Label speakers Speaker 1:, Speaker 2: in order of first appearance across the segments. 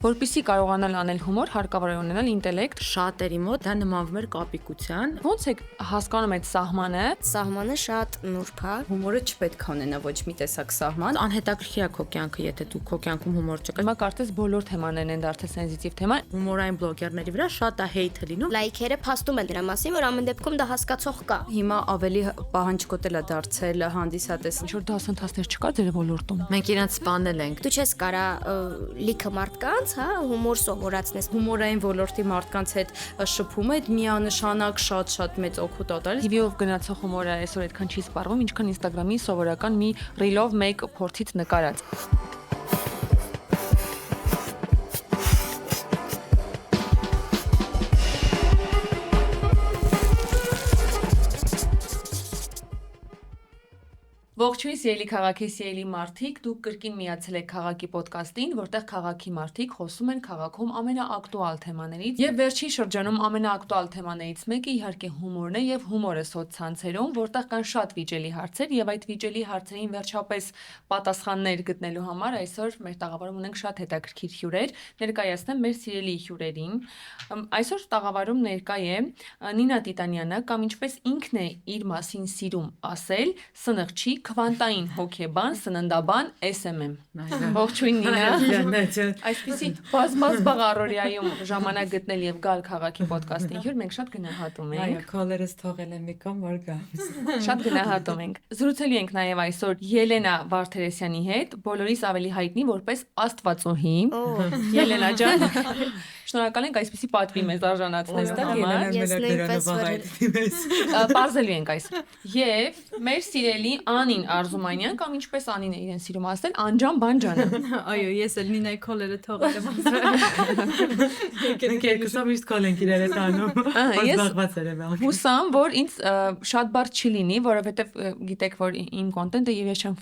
Speaker 1: Որպեսզի կարողանալ անել հումոր, հարկավոր է ունենալ ինտելեկտ։
Speaker 2: Շատերի մոտ դա նմանվում էր կապիկության։
Speaker 1: Ոնց է հասկանում այդ սահմանը։
Speaker 3: Սահմանը շատ նուրբ է։
Speaker 2: Հումորը չպետք է ունենա ոչ մի տեսակ սահման։ Անհետաքրքիր է քո կյանքը, եթե դու քո կյանքում հումոր չկա։
Speaker 1: Հիմա կարծես բոլոր թեմաներն են դարձել սենսիտիվ թեմա։
Speaker 2: Հումորային բլոգերների վրա շատ է հեյթը լինում։
Speaker 3: Լայքերը փաստում են դրա մասին, որ ամեն դեպքում դա հասկացող կա։
Speaker 2: Հիմա ավելի պահանջկոտ է դարձել հանդիսատես։
Speaker 1: Ինչ որ դասընթացներ չկա ձեր ոլորտում։
Speaker 2: Մենք իրանց սպանել ենք։
Speaker 3: Դու չես կարա լիքը մարդկանց, հա, հումոր սովորացնես։
Speaker 2: Հումորային ոլորտի մարդկանց հետ շփում է միանշանակ շատ մեծ օգուտ է տալիս։
Speaker 1: TV-ով գնացող հումորը այսօր այդքան չի սպառվում, ինչքան Instagram-ի սովորական մի reel-ով մեկ փորձից նկարած։ Ողջույն սիրելի քաղաքի սիրելի մարդիկ, դուք կրկին միացել եք քաղաքի ոդկասթին, որտեղ քաղաքի մարդիկ խոսում են քաղաքում ամենաակտուալ թեմաներից, եւ վերջին շրջանում ամենաակտուալ թեմաներից մեկը իհարկե հումորն է եւ հումորը սոցցանցերում, որտեղ կան շատ վիճելի հարցեր եւ այդ վիճելի հարցերին վերջապես պատասխաններ գտնելու համար այսօր մեր տաղավարում ունենք շատ հետաքրքիր հյուրեր, ներկայացնեմ մեր սիրելի հյուրերին։ Այսօր տաղավարում ներկա է Նինա Տիտանյանը, կամ ինչպես ինքն է իր մասին սիրում ասել, սնխչի քվանտային հոգեբան, սննդաբան SMM։ Ողջույն Նինա։ Այսպեսի բազմազբաղ առօրյայում ժամանակ գտնել եւ գալ քաղաքի ոդկասթին հյուր մենք շատ գնահատում ենք։
Speaker 4: Այո, քոլերս թողել եմ մի կողմ որ գա։
Speaker 1: Շատ գնահատում ենք։ Զրուցելու ենք նաեւ այսօր Ելենա Վարդերեսյանի հետ, բոլորիս ավելի հայտնի որպես Աստվածուհի։ Ելենա ջան, շնորհակալ ենք այսպեսի պատվի մեզ արժանացնելու համար։ Պարզելու ենք այս։ Եվ մեր սիրելի Անին Արզումանյան, կամ ինչպես Անին է իրեն սիրում ասել, Անջան Բանջանը։
Speaker 2: Այո, ես էլ Նինայի քոլերը թողել եմ։
Speaker 4: Մենք երկուսով միշտ քոլ ենք իրար հետ անում։ Զբաղված եմ։
Speaker 1: Հուսամ, որ ինձ շատ բարդ չի լինի, որովհետև գիտեք, որ իմ կոնտենտը եւ ես չեմ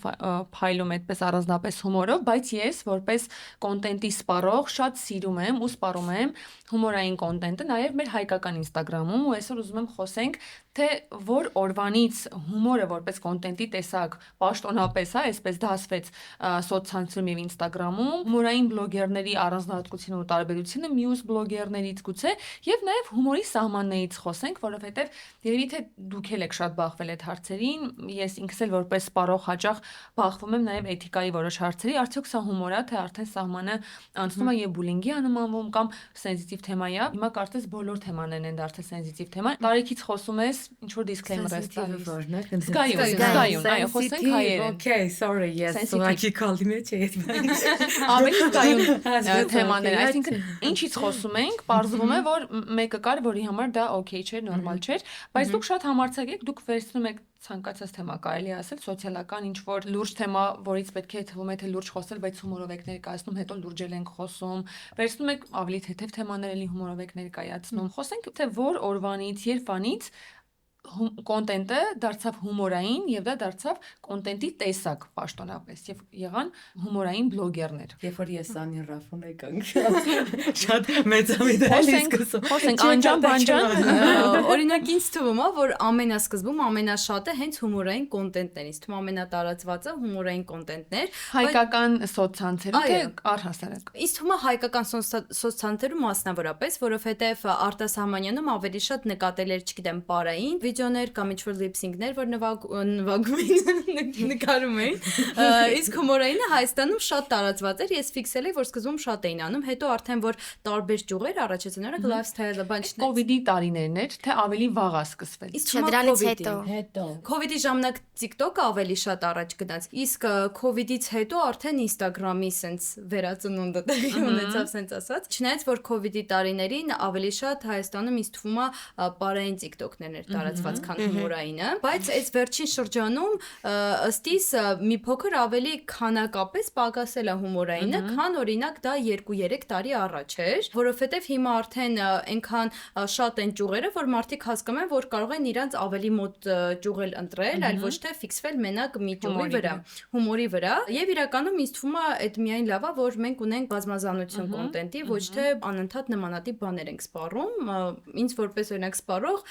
Speaker 1: փայլում այդպես առանձնապես հումորով, բայց ես որպես կոնտենտի սպառող շատ սիրում եմ ու սպառում եմ հումորային կոնտենտը, նաեւ մեր հայկական Instagram-ում, ու այսօր ուզում եմ խոսենք թե որ օրվանից հումորը որպես կոնտենտի տեսակ պաշտոնապես, հա, այսպես դասվեց սոցցանցերում եւ Instagram-ում, հումորային բլոգերների առանձնահատկությունը ու տարբերությունը մյուս բլոգերներից գուցե, եւ նաեւ հումորի սահմաններից խոսենք, որովհետեւ երևի թե դուք եք շատ բախվել այդ հարցերին, ես ինքս էլ որպես սպառող հաճախ բախվում եմ նաեւ էթիկայի որոշ հարցերի, արդյոք սա հումոր է, թե արդեն սահմանը անցնում է եւ բուլինգի անմանվում կամ սենսիտիվ թեմա է։ Հիմա կարծես բոլոր թեմաներն են դարձել սենսիտիվ թեմա։ Տարիքից խոսում ես, ինչ որ disclaimer ես տալիս։ Զգայուն, այո, խոսենք հայերեն։
Speaker 4: Okay, sorry, yes, սուղակի քալի մեջ է այդ։
Speaker 1: Ավելի զգայուն թեմաներ, այսինքն ինչից խոսում ենք, պարզվում է, որ մեկը կար, որի համար դա okay չէր, նորմալ չէր, բայց դուք շատ համարձակ եք, դուք վերցնում եք ցանկացած թեմա, կարելի ասել, սոցիալական ինչ որ լուրջ թեմա, որից պետք է թվում է թե լուրջ խոսել, բայց հումորով եք ներկայացնում, հետո լուրջել ենք խոսում, վերցնում եք ավելի թեթև թեմաներ, էլի հումորով եք ներկայացնում։ Խոսենք թե որ օրվանից, երբանից կոնտենտը դարձավ հումորային եւ դա դարձավ կոնտենտի տեսակ պաշտոնապես եւ եղան հումորային բլոգերներ։
Speaker 4: Երբ որ ես Անին Ռաֆում եկանք, շատ մեծամիտ
Speaker 1: խոսենք Անջան Բանջան,
Speaker 2: օրինակ ինձ թվում է, որ ամենասկզբում ամենաշատը հենց հումորային կոնտենտներ, ինձ թվում ամենատարածվածը հումորային կոնտենտներ,
Speaker 1: հայկական սոցցանցերում թե առհասարակ։
Speaker 2: Ինձ թվում է հայկական սոցցանցերում մասնավորապես, որովհետեւ արտասահմանյանում ավելի շատ նկատել էր, չգիտեմ, պարային վիդեոներ կամ ինչ-որ լիփսինգներ, որ նվագում էին, նկարում էին։ Իսկ հումորայինը Հայաստանում շատ տարածված էր, ես ֆիքսել եմ, որ սկզբում շատ էին անում, հետո արդեն որ տարբեր ճյուղեր առաջացան, օրինակ lifestyle-ը, բան
Speaker 1: COVID-ի տարիներն էր, թե ավելի վաղ է սկսվել։
Speaker 2: Իսկ
Speaker 3: դրանից հետո
Speaker 2: COVID-ի ժամանակ TikTok-ը ավելի շատ առաջ գնաց։ Իսկ COVID-ից հետո արդեն Instagram-ի sense վերածնունդը տեղի ունեցավ, sense ասած։ Չնայած որ COVID-ի տարիներին ավելի շատ Հայաստանում ինձ թվում է պարային TikTok-ներն էր տարածված, քան հումորայինը, բայց այս վերջին շրջանում ըստ իս մի փոքր ավելի քանակապես պակասել է հումորայինը, քան օրինակ դա 2-3 տարի առաջ էր, որովհետև հիմա արդեն այնքան շատ են ճյուղերը, որ մարդիկ հասկանում են, որ կարող են իրանց ավելի մոտ ճյուղել ընտրել, այլ ոչ թե ֆիքսվել մենակ մի ճյուղի վրա, հումորի վրա, եւ իրականում ինձ թվում է այդ միայն լավ է, որ մենք ունենք բազմազանություն կոնտենտի, ոչ թե անընդհատ նմանատիպ բաներ ենք սպառում, ինձ որպես օրինակ սպառող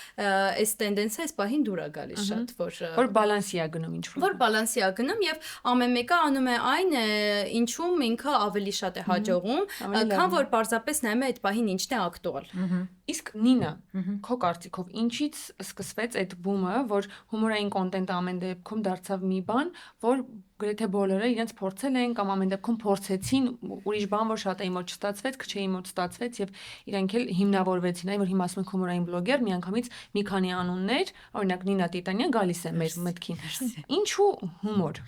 Speaker 2: այս տենդենսը այս պահին դուր է գալիս շատ,
Speaker 1: որ բալանսի է գնում ինչ-որ։
Speaker 2: որ բալանսի է գնում եւ ամեն մեկը անում է այն, ինչում ինքը ավելի շատ է հաջողում, քան որ պարզապես նայում է այդ պահին ինչն է ակտուալ։
Speaker 1: Իսկ Նինա, քո կարծիքով ինչից սկսվեց այդ բումը, որ հումորային կոնտենտը ամեն դեպքում դարձավ մի բան, որ գրեթե բոլորը իրենց փորձել են կամ ամեն դեպքում փորձեցին ուրիշ բան, որ շատայի մոտ չստացվեց, քչեի մոտ ստացվեց եւ իրանք էլ հիմնավորվեցին, այ որ հիմա ասում են հումորային բլոգեր, միանգամից մի քանի անուններ, օրինակ Նինա Տիտանյան գալիս է մեր մտքին։ Ինչու հումոր։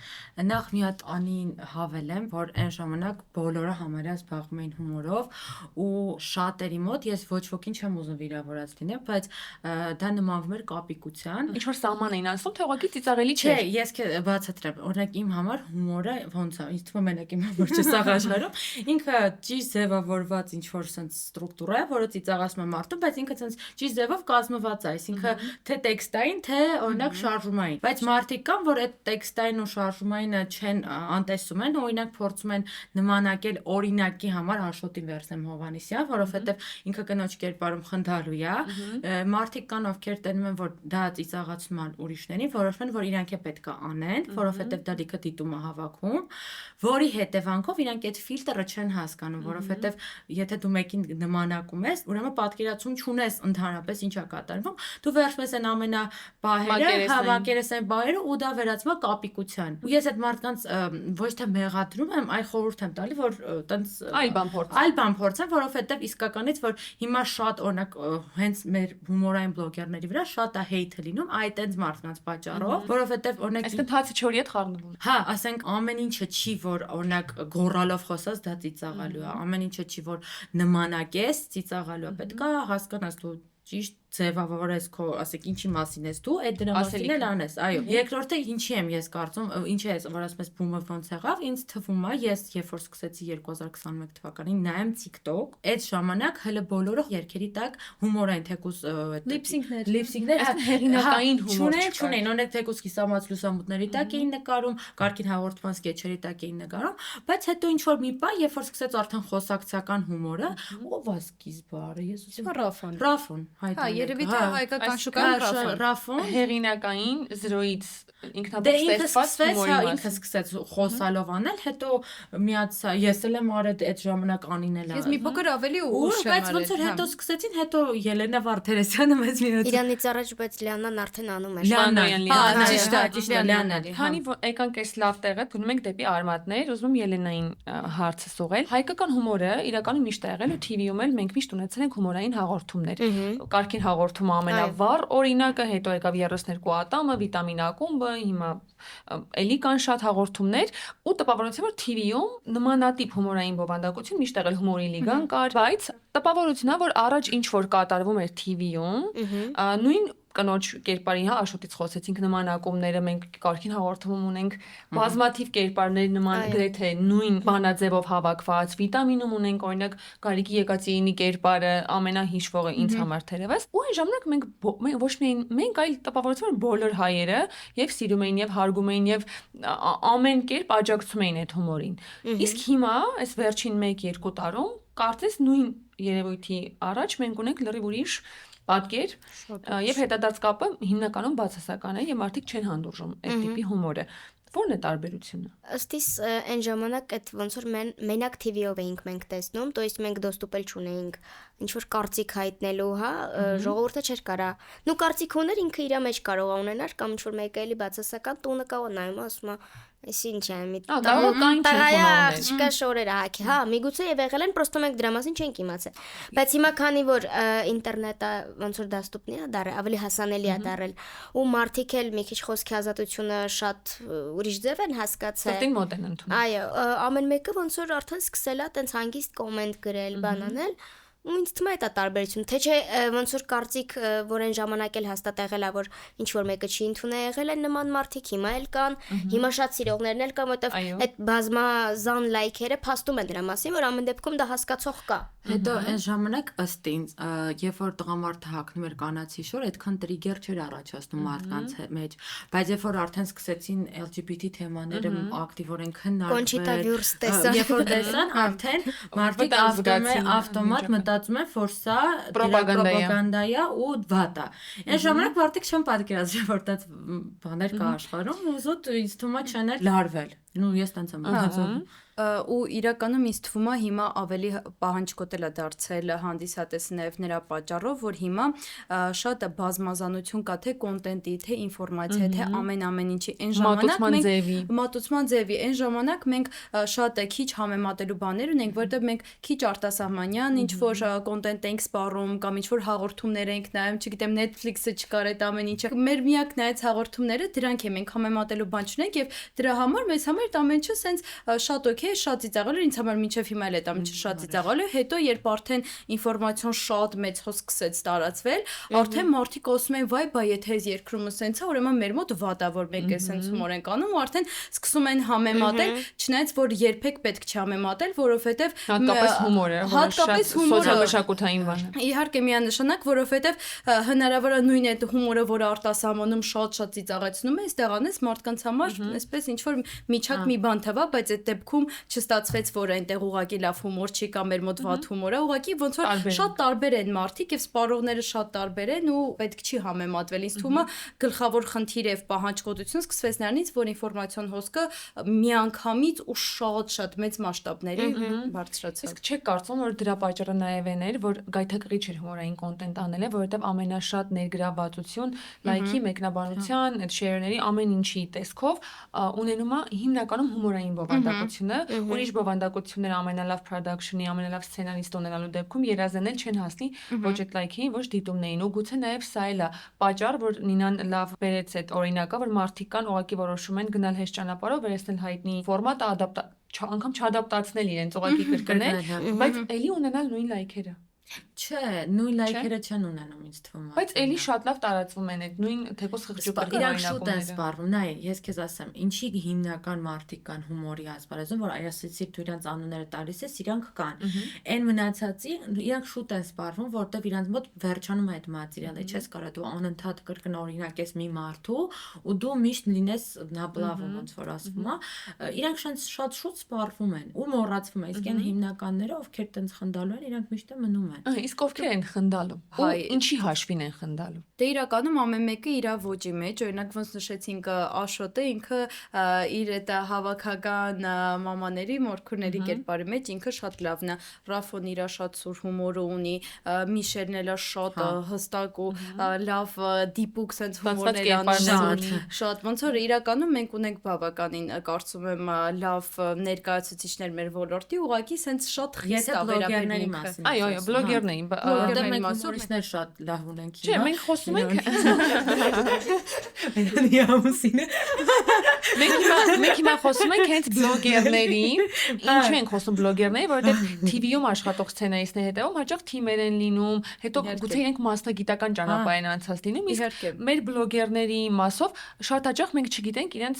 Speaker 4: Նախ մի հատ անին հավելեմ, որ այն ժամանակ բոլորը համարյա զբաղվում էին հումորով ու շատերի մոտ ես ոչ ոքին չեմ ուզում վիրավորած լինեմ, բայց դա նմանվում էր կապիկության։
Speaker 1: Ինչ որ սահման էին անցնում, թե ուղղակի ծիծաղելի չէ։
Speaker 4: Չէ, ես բացատրեմ, օրինակ իմ համար հումորը ոնց է, ինձ թվում է մենակ իմ համար չէ սաղ աշխարհում, ինքը ճիշտ ձևավորված ինչ որ sense ստրուկտուրա է, որը ծիծաղացնում է մարդուն, բայց ինքը sense ճիշտ ձևով կազմված է, այսինքն թե տեքստային, թե օրինակ շարժումային, բայց մարդիկ կան, որ այդ տեքստային ու շարժումայինը չեն անտեսում են, օրինակ փորձում են նմանակել օրինակի համար Աշոտի վերցնեմ Հովանեսյան, որովհետև ինքը կնոջ կերպարում խնդալու է, մարդիկ կան, ովքեր տենում են, որ դա ծիծաղացնում են ուրիշներին, որոշում են, որ իրանք է պետք է անեն, որովհետև դա լիքը դիտում է հավաքում, որի հետևանքով իրանք այդ ֆիլտրը չեն հասկանում, որովհետև եթե դու մեկին նմանակում ես, ուրեմն պատկերացում չունես ընդհանրապես ինչա կատարվում, դու վերցնում ես այն ամենաբահերը, հավաքերեսային բահերը ու դա վերածվում է կապիկության։ Ու ես այդ մարդկանց ոչ թե մեղադրում եմ, այլ խորհուրդ եմ տալի, որ տենց այլ բան փորձեն, որովհետև իսկականից որ հիմա շատ օրինակ հենց մեր հումորային բլոգերների վրա շատ է հեյթը լինում այդ այնց մարդկանց պատճառով, որովհետև օրինակ
Speaker 1: այսինքն թացի չորի հետ խառնվում։
Speaker 4: Հա, ասենք ամեն ինչը չի որ օրինակ գոռալով խոսած դա ծիծաղալու է, ամեն ինչը չի որ նմանակես ծիծաղալու է, պետք է հասկանաս դու ճիշտ ձևավորես քո, ասեք, ինչի մասին ես դու, այդ դրա մասին էլ անես։ Այո։ Երկրորդը ինչի եմ ես կարծում, ինչ է, որ ասում ես բումը ոնց եղավ, ինձ թվում է, ես երբ որ սկսեցի 2021 թվականին նայեմ TikTok, այդ ժամանակ հələ բոլորը երգերի տակ հումորային թեկուզ լիպսինքներ,
Speaker 1: հեղինակային հումոր
Speaker 4: չունեն, օրինակ թեկուզ կիսամած լուսամուտների տակ էին նկարում, կարգին հաղորդման սկեչերի տակ էին նկարում, բայց հետո ինչ որ մի բան, երբ որ սկսեց արդեն խոսակցական հումորը, ով է սկիզբը, ես Ռաֆոն,
Speaker 2: երևի թե հայկական շուկայում
Speaker 4: Ռաֆոն
Speaker 1: հեղինակային 0-ից ինքնաբուխ ստեղծված
Speaker 4: հումորի ինքը սկսեց խոսալով անել, հետո միացա, ես էլ եմ արել այդ ժամանակ Անին էլ արել։
Speaker 2: Ես մի փոքր ավելի ուշ եմ
Speaker 4: արել, բայց ոնց որ հետո սկսեցին, հետո Ելենա Վարդերեսյանը մեծ միացավ։
Speaker 3: Իրանից առաջ բայց Լիանան արդեն անում է։
Speaker 4: Լիանան, ճիշտ է, Լիանան։
Speaker 1: Քանի որ եկանք այս լավ տեղը, գնում ենք դեպի արմատներ, ուզում եմ Ելենային հարցը սողել։ Հայկական հումորը իրականում միշտ է եղել ու TV-ում էլ մենք միշտ ունեցել ենք հումորային հաղորդումներ։ Կարգին հաղորդումը ամենավառ օրինակը, հետո եկավ 32 ատամը, վիտամին ակումբը, հիմա էլի կան շատ հաղորդումներ ու տպավորություն որ TV-ում նմանատիպ հումորային բովանդակություն միշտ եղել հումորի լիգան կար, բայց տպավորությունն է որ առաջ ինչ որ կատարվում էր TV-ում, նույն կնոջ կերպարի, հա, Աշոտից խոսեցինք նմանակումները, մենք կարգին հաղորդում ունենք բազմաթիվ կերպարներ նման գրեթե նույն բանաձևով հավաքված, վիտամինում ունենք, օրինակ Գարիկի Եկատերինի կերպարը ամենահիշվողը ինձ համար թերևս, ու այն ժամանակ մենք ոչ միայն մենք, այլ տպավորություն որ բոլոր հայերը եւ սիրում էին եւ հարգում էին եւ ամեն կերպ աջակցում էին այդ հումորին։ Իսկ հիմա, այս վերջին 1-2 տարում, կարծես նույն երևույթի առաջ մենք ունենք լրիվ ուրիշ պատկեր եւ հետադարձ կապը հիմնականում բացասական է եւ մարդիկ չեն հանդուրժում այդ տիպի հումորը։ Ո՞րն է տարբերությունը։
Speaker 3: Ըստ իս այն ժամանակ այդ ոնց որ մենակ TV-ով էինք մենք տեսնում, то есть մենք доступ էլ չունեինք ինչ որ կարծիք հայտնելու, հա, ժողովուրդը չէր կարա։ Նու կարծիք ուներ ինքը իր մեջ կարող է ունենալ կամ ինչ որ մեկը էլի բացասական տունը կա նայում ասում է Այս ինչ է, մի աղջիկա շորերը հակի, հա, միգուցե եւ եղել են, պրոստո մենք դրա մասին չենք իմացել։ Բայց հիմա քանի որ ինտերնետը ոնց որ դաստուպնի է դարել, ավելի հասանելի է դարել, ու մարդիկ էլ մի քիչ խոսքի ազատությունը շատ ուրիշ ձև են հասկացել։
Speaker 1: Սրտին մոտ են ընդունում։
Speaker 3: Այո, ամեն մեկը ոնց որ արդեն սկսել է տենց հանգիստ կոմենտ գրել, բան անել։ Ու ինձ թվում է դա տարբերություն, թե չէ ոնց որ կարծիք, որ այն ժամանակ էլ հաստատ եղել է, որ ինչ որ մեկը չի ընդունել, եղել են նման մարդիկ, հիմա էլ կան, հիմա շատ սիրողներն էլ կան, որտեվ այդ բազմազան լայքերը փաստում են դրա մասին, որ ամեն դեպքում դա հասկացող կա։
Speaker 4: Հետո այն ժամանակ ըստ ինձ, երբ որ տղամարդը հագնում էր կանացի շոր, այդքան տրիգեր չէր առաջացնում մարդկանց մեջ, բայց երբ որ արդեն սկսեցին LGBT թեմաները ակտիվորեն քննարկվել, երբ որ տեսան արդեն մարդիկ ավտոմատ մտածում են, որ սա
Speaker 1: Պրոպագանդա է
Speaker 4: ու վատ է։ Այն ժամանակ մարդիկ չեն պատկերացրել, որ դա բաներ կա աշխարհում, ու զուտ ինձ թվում է չեն լարվել։ Ну, ես տենց եմ մտածում։
Speaker 2: Ու իրականում ինձ թվում է հիմա ավելի պահանջկոտ է դարձել հանդիսատեսներով նրա պատճառով, որ հիմա շատ բազմազանություն կա թե կոնտենտի, թե ինֆորմացիա, թե ամեն ինչի։ Այն ժամանակ մենք մատուցման ձևի, այն ժամանակ մենք շատ քիչ համեմատելու բաներ ունենք, որտեղ մենք քիչ արտասահմանյան ինչ որ կոնտենտ ենք սպառում կամ ինչ որ հաղորդումներ ենք նայում, չգիտեմ, Netflix-ը չկար այդ ամեն ինչը։ Մեր միակ նայած հաղորդումները դրանք են, մենք համեմատելու բան չունենք եւ դրա համար մեզ համար այդ ամեն ինչը սենց շատ օքեյ շատ ծիծաղել էր ինձ համար մինչև հիմա էլ այդ ամենը շատ ծիծաղել է հետո երբ արդեն ինֆորմացիոն շատ մեծ հոսք սկսեց տարածվել արդեն մարդիկ ասում են վայ բայ եթե այս երկրումը սենց է ուրեմն մեր մոտ վատ է որ մենք է սենց հումոր ենք անում ու արդեն սկսում են համեմատել չնայած որ երբեք պետք չի համեմատել որովհետև
Speaker 1: հատկապես հումորը
Speaker 2: հատկապես հումորը
Speaker 1: սոցիալ-մշակութային բան
Speaker 2: իհարկե միանշանակ որովհետև հնարավոր է նույն այդ հումորը որը արտասահմանում շատ ծիծաղեցնում է այստեղ անես մարդկանց համար այսպես ինչ որ միջակ մի բան թվա բայց այդ դեպքում չստացվեց որ այնտեղ ուղակի լավ հումոր չի կամ մեր մոտ վատ հումոր է ուղակի ոնց որ շատ տարբեր են մարդիկ եւ սպառողները շատ տարբեր են ու պետք չի համեմատվել ինձ թվում է գլխավոր խնդիրը եւ պահանջկոտություն սկսվեց նրանից որ ինֆորմացիոն հոսքը միանգամից ու շատ մեծ մասշտաբների բարձրացավ
Speaker 1: իսկ չեք կարծում որ դրա պատճառը նաեւ էր որ գայթակղիչ էր հումորային կոնտենտ անելը որովհետեւ ամենաշատ ներգրավվածություն լայքի մեկնաբանության այդ շեյրների ամեն ինչի տեսքով ունենում է հիմնականում հումորային բովանդակությունը ուրիշ բովանդակությունները ամենալավ production-ի ամենալավ սցենարիստ ունենալու դեպքում երազանել չեն հասնի ոչ այդ լայքին ոչ դիտումներին ու գուցե նաև սա էլ է պատճառ որ Նինան լավ բերեց այդ օրինակը որ մարդիկ կան ուղղակի որոշում են գնալ հեշտ ճանապարհով վերցնել հայտնի ֆորմատը անգամ չադապտացնել իրենց ուղղակի կրկնել բայց էլի ունենալ նույն լայքերը
Speaker 4: Չէ, նույն լայքերը չեն ունենում ինձ թվում է։
Speaker 1: Բայց էլի շատ լավ տարածվում են այդ նույն թեկոս խղճուկը
Speaker 4: իրանք շուտ են սպառվում։ Նայ, ես քեզ ասեմ, ինչի հիմնական մարդիկ կան հումորի ասպարեզում, որ այսպեսի դու իրանց անունները տալիս ես, իրանք կան։ Այն մնացածի իրանք շուտ են սպառվում, որտեվ իրանց մոտ վերջանում է այդ մատերիալը, չես կարա դու անընդհատ կրկնօրինակես մի մարդու ու դու միշտ լինես նաբլավում, ոնց որ ասվում է։ Իրանք շատ շուտ սպառվում են ու մոռացվում են, իսկ այն հիմնականները, ովքեր տենց խնդալու են, իրանք միշտ մնում են։
Speaker 1: Իսկ ովքեր են խնդալու։ Ինչի հաշվին են խնդալու։
Speaker 2: Դե իրականում ամեն մեկը իր ոճի մեջ, օրինակ ոնց նշեցինք Աշոտը ինքը իր այդ հավաքական մամաների մորքուրների կերպարի մեջ ինքը շատ լավն է։ Ռաֆոն իր շատ սուր հումորը ունի, Միշելն էլ շատ հստակ ու լավ դիպուկ sense հումորներ անում։ Շատ ոնց որ իրականում մենք ունենք բավականին կարծում եմ լավ ներկայացուցիչներ մեր ոլորտի, ուղղակի sense շատ խիստ է վերաբերվում ինքը։
Speaker 1: Այո, բլոգերներին,
Speaker 4: որտեղ մենք հումորիստներ շատ լավ ունենք։
Speaker 1: Չէ, մենք խոսում ենք
Speaker 4: Նիամուսինը։
Speaker 1: Մենք հիմա խոսում ենք հենց բլոգերների, ինչու ենք խոսում բլոգերների, որովհետև TV-ում աշխատող սցենարիստների հետևում հաճախ թիմեր են լինում, հետո գուցե իրենք մասնագիտական ճանապարհ են անցած լինում, իսկ մեր բլոգերների մասով շատ հաճախ մենք չգիտենք իրենց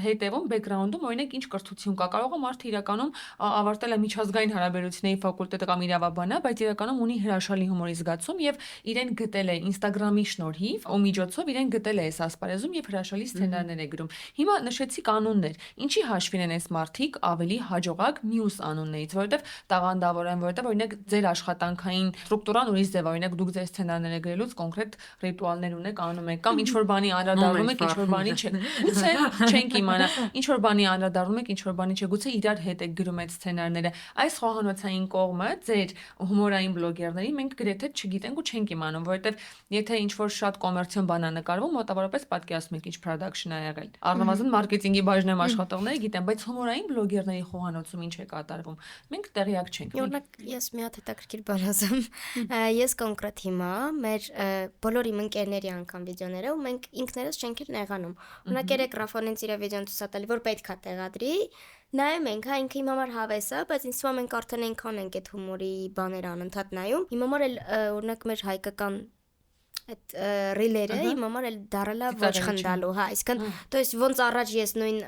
Speaker 1: հետևում բեքգրաունդում օրինակ ինչ կրթություն կա, կարող է մարդը իրականում ավարտել է միջազգային հարաբերությունների ֆակուլտետը կամ իրավաբանա, բայց իրականում ունի հրաշալի հումորի զգացում եւ իրեն գտել է Instagram-ի շնորհիվ ու միջոցով իրեն գտել է այս ասպարեզում եւ հրաշալի սցենարներ է գրում։ Հիմա նշեցի կանոններ։ Ինչի հաշվին են այս մարդիկ ավելի հաջողակ մյուս անուններից, որովհետեւ տաղանդավոր են, որովհետեւ օրինակ ձեր աշխատանքային ստրուկտուրան ուրիշ ձև է, օրինակ դուք ձեր սցենարները գրելուց կոնկրետ ռիտուալներ ունեք, անում եք կամ ինչ որ բանի անդրադառնում եք, ինչ որ բանի չէ։ Գուցե չենք իմանա, ինչ որ բանի անդրադառնում եք, ինչ որ բանի չէ, գուցե իրար հետ եք գրում այդ սցենարները։ Այս խոհանոցային կողմը ձեր հումորային բլոգերների մենք գրեթե չգիտենք ու չենք իմանում, որովհետև եթե ինչ որ շատ կոմերցիոն բան է նկարվում, մոտավորապես պատկերացնում եք ինչ production-ա եղել։ Առնվազն մարքեթինգի բաժնեմ աշխատողները գիտեն, բայց հումորային բլոգերների խոհանոցում ինչ է կատարվում։ Մենք տեղյակ չենք։
Speaker 3: Օրինակ ես մի հատ հետաքրքիր բան ասեմ։ Ես կոնկրետ հիմա մեր բոլոր իմ ընկերների անգամ վիդեոները ու մենք ինքներս չենք էլ նեղանում։ Օրինակ երեք Ռաֆոնից իր վիդեոն ցուցատել, որ պետքա տեղադրի, նայում ենք, հա ինքը իմ համար հավես է, բայց ինձ թվում է մենք արդեն այնքան ենք այդ հումորի բաները անընդհատ նայում։ Իմ համար էլ օրինակ մեր հայկական այդ ռիլերը իմ համար էլ դարելա ոչ խնդալու, հա, այսինքն, то есть ոնց առաջ ես նույն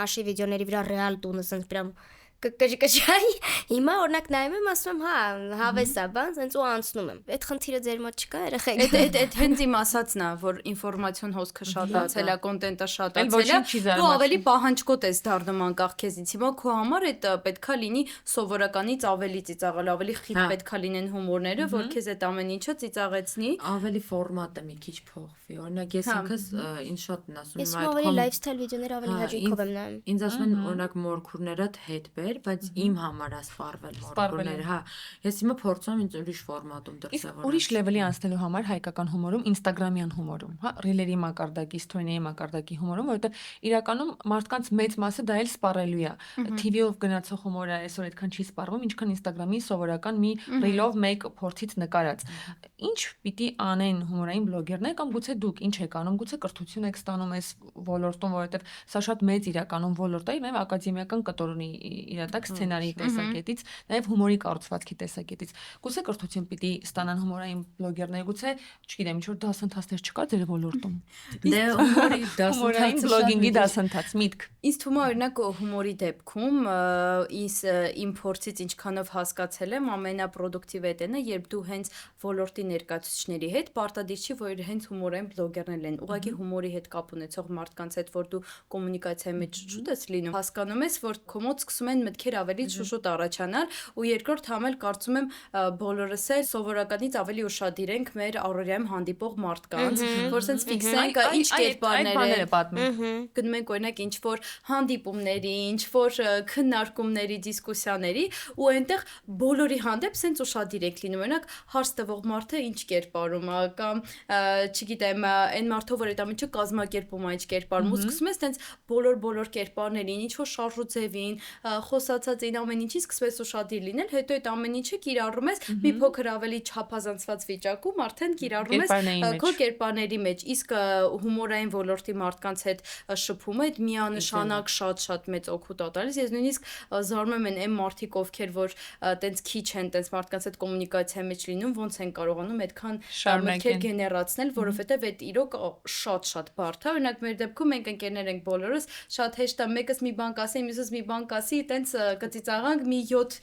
Speaker 3: աշի վիդեոների վրա ռեալ տունը sense прям կճկճայի։ Հիմա օրինակ նայում եմ, ասում եմ, հա, հավես է, բան, սենց ու անցնում եմ։ Այդ խնդիրը ձեր մոտ չկա, երեխեք։
Speaker 2: Այդ հենց իմ ասածն է, որ ինֆորմացիոն հոսքը շատացել է, կոնտենտը շատացել է,
Speaker 1: ոչինչ չի
Speaker 2: դու ավելի պահանջկոտ ես դառնում անկախ քեզից։ Հիմա քո համար այդ պետքա լինի սովորականից ավելի ծիծաղալ, ավելի խիտ պետքա լինեն հումորները, որ քեզ այդ ամեն ինչը ծիծաղեցնի։
Speaker 4: Ավելի ֆորմատը մի քիչ փոխվի։ Օրինակ ես ինքս ինչ շատ եմ ասում,
Speaker 3: Ես ավելի լայֆսթայլ վիդեոներ ավելի հաճույքով եմ նայում։
Speaker 4: Ինձ ասում են օրինակ մորքուրներդ հետ բեր, բայց իմ համար է սպառվել մորքուրները, հա։ Ես հիմա փորձում եմ ինձ ուրիշ ֆորմատում դրսևորել։
Speaker 1: Ուրիշ լեվելի անցնելու համար հայկական հումորում, ինստագրամյան հումորում, հա, ռիլերի մակարդակի, սթորիների մակարդակի հումորում, որովհետև իրականում մարդկանց մեծ մասը դա էլ սպառելու է։ TV-ով գնացող հումորը այսօր այդքան չի սպառվում, ինչքան Instagram-ի սովորական մի ռիլով մեկ փորձից նկարած։ Ինչ պիտի անեն հումորային բլոգերները կամ գուցե դուք ինչ եք անում, գուցե կրթություն եք ստանում այս ոլորտում, որովհետև սա շատ մեծ իրականում ոլորտ է, նաև ակադեմիական կտոր ունի իրատակ սցենարի տեսակետից, նաև հումորի կառուցվածքի տեսակետից։ Գուցե կրթություն պիտի ստանան հումորային բլոգերները, գուցե, չգիտեմ, ինչ որ դասընթացներ չկա ձեր ոլորտում։
Speaker 4: Դե հումորի
Speaker 1: Հումորային բլոգինգի դասընթաց, միտք։
Speaker 2: Ինձ թվում է օրինակ հումորի դեպքում իմ փորձից ինչքանով հասկացել եմ, ամենապրոդուկտիվ էտն է, երբ դու հենց ոլորտի ներկայացուցիչների հետ պարտադիր չի, որ հենց հումորային բլոգերներ են։ Ուղղակի հումորի հետ կապ ունեցող մարդկանց հետ, որ դու կոմունիկացիայի մեջ շուտ ես լինում, հասկանում ես, որ քո մոտ սկսում են մտքեր ավելի շուշուտ առաջանալ, ու երկրորդ համ էլ կարծում եմ բոլորս էլ սովորականից ավելի ուշադիր ենք մեր առօրյայում հանդիպող մարդկանց, որ sense ֆիքսենք ինչ կերպարներ
Speaker 1: են
Speaker 2: գնում ենք օրինակ ինչ որ հանդիպումների, ինչ որ քննարկումների, դիսկուսիաների, ու այնտեղ բոլորի հանդեպ sense ուշադիր եք լինում, օրինակ հարց տվող մարդը ինչ կերպարում է, կամ չգիտեմ, այն մարդով որ այդ ամենը կազմակերպում է ինչ կերպարում, ու սկսում ես sense բոլոր կերպարներին, ինչ որ շարժուձևին, խոսացածին ամեն ինչի սկսում ես ուշադիր լինել, հետո այդ ամեն ինչը կիրառում ես մի փոքր ավելի չափազանցված վիճակում, արդեն կիրառում ես քո կերպարների մեջ, իսկ հումորային ոլորտի մարդկանց հետ շփումը այդ միանշանակ շատ մեծ օգուտ է տալիս։ Ես նույնիսկ զարմանում եմ այն մարդիկ, ովքեր որ տենց քիչ են, տենց մարդկանց հետ կոմունիկացիա մեջ լինում, ոնց են կարողանում այդքան մտքեր գեներացնել, որովհետև այդ իրոք շատ բարդ է։ Օրինակ մեր դեպքում մենք ընկերներ ենք բոլորս, շատ հեշտ է մեկս մի բան կասի, մյուսս մի բան կասի, տենց կծիծաղանք մի 7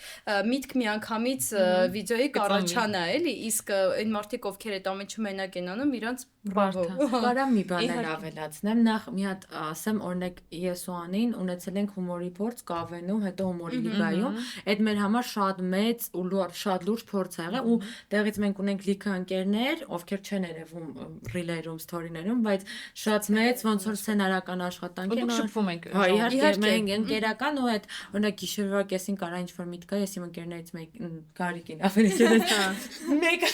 Speaker 2: միտք միանգամից վիդեոյի կառաջանա, էլի, իսկ այն մարդիկ, ովքեր այդ ամենը մենակ են անում, իրանց բրավո։
Speaker 4: Կարամ մի բան էլ ավելացնեմ, նախ մի հատ ասեմ, օրինակ ես ու Անին ունեցել ենք հումորի փորձ Կավենու, հետո հումորի լիգայում, այդ մեր համար շատ մեծ ու շատ լուրջ փորձ ա եղել, ու տեղից մենք ունենք լիքը ընկերներ, ովքեր չեն երևում ռիլերում, սթորիներում, բայց շատ մեծ ոնց որ սցենարական աշխատանք են,
Speaker 1: շփվում եք։
Speaker 4: հա, իհարկե մենք ընկերական ու այդ օրինակ գիշերվա կեսին կարա ինչ որ միտք կա, ես իմ ընկերներից մեկ Գարիկին ավելի չէ, մեկը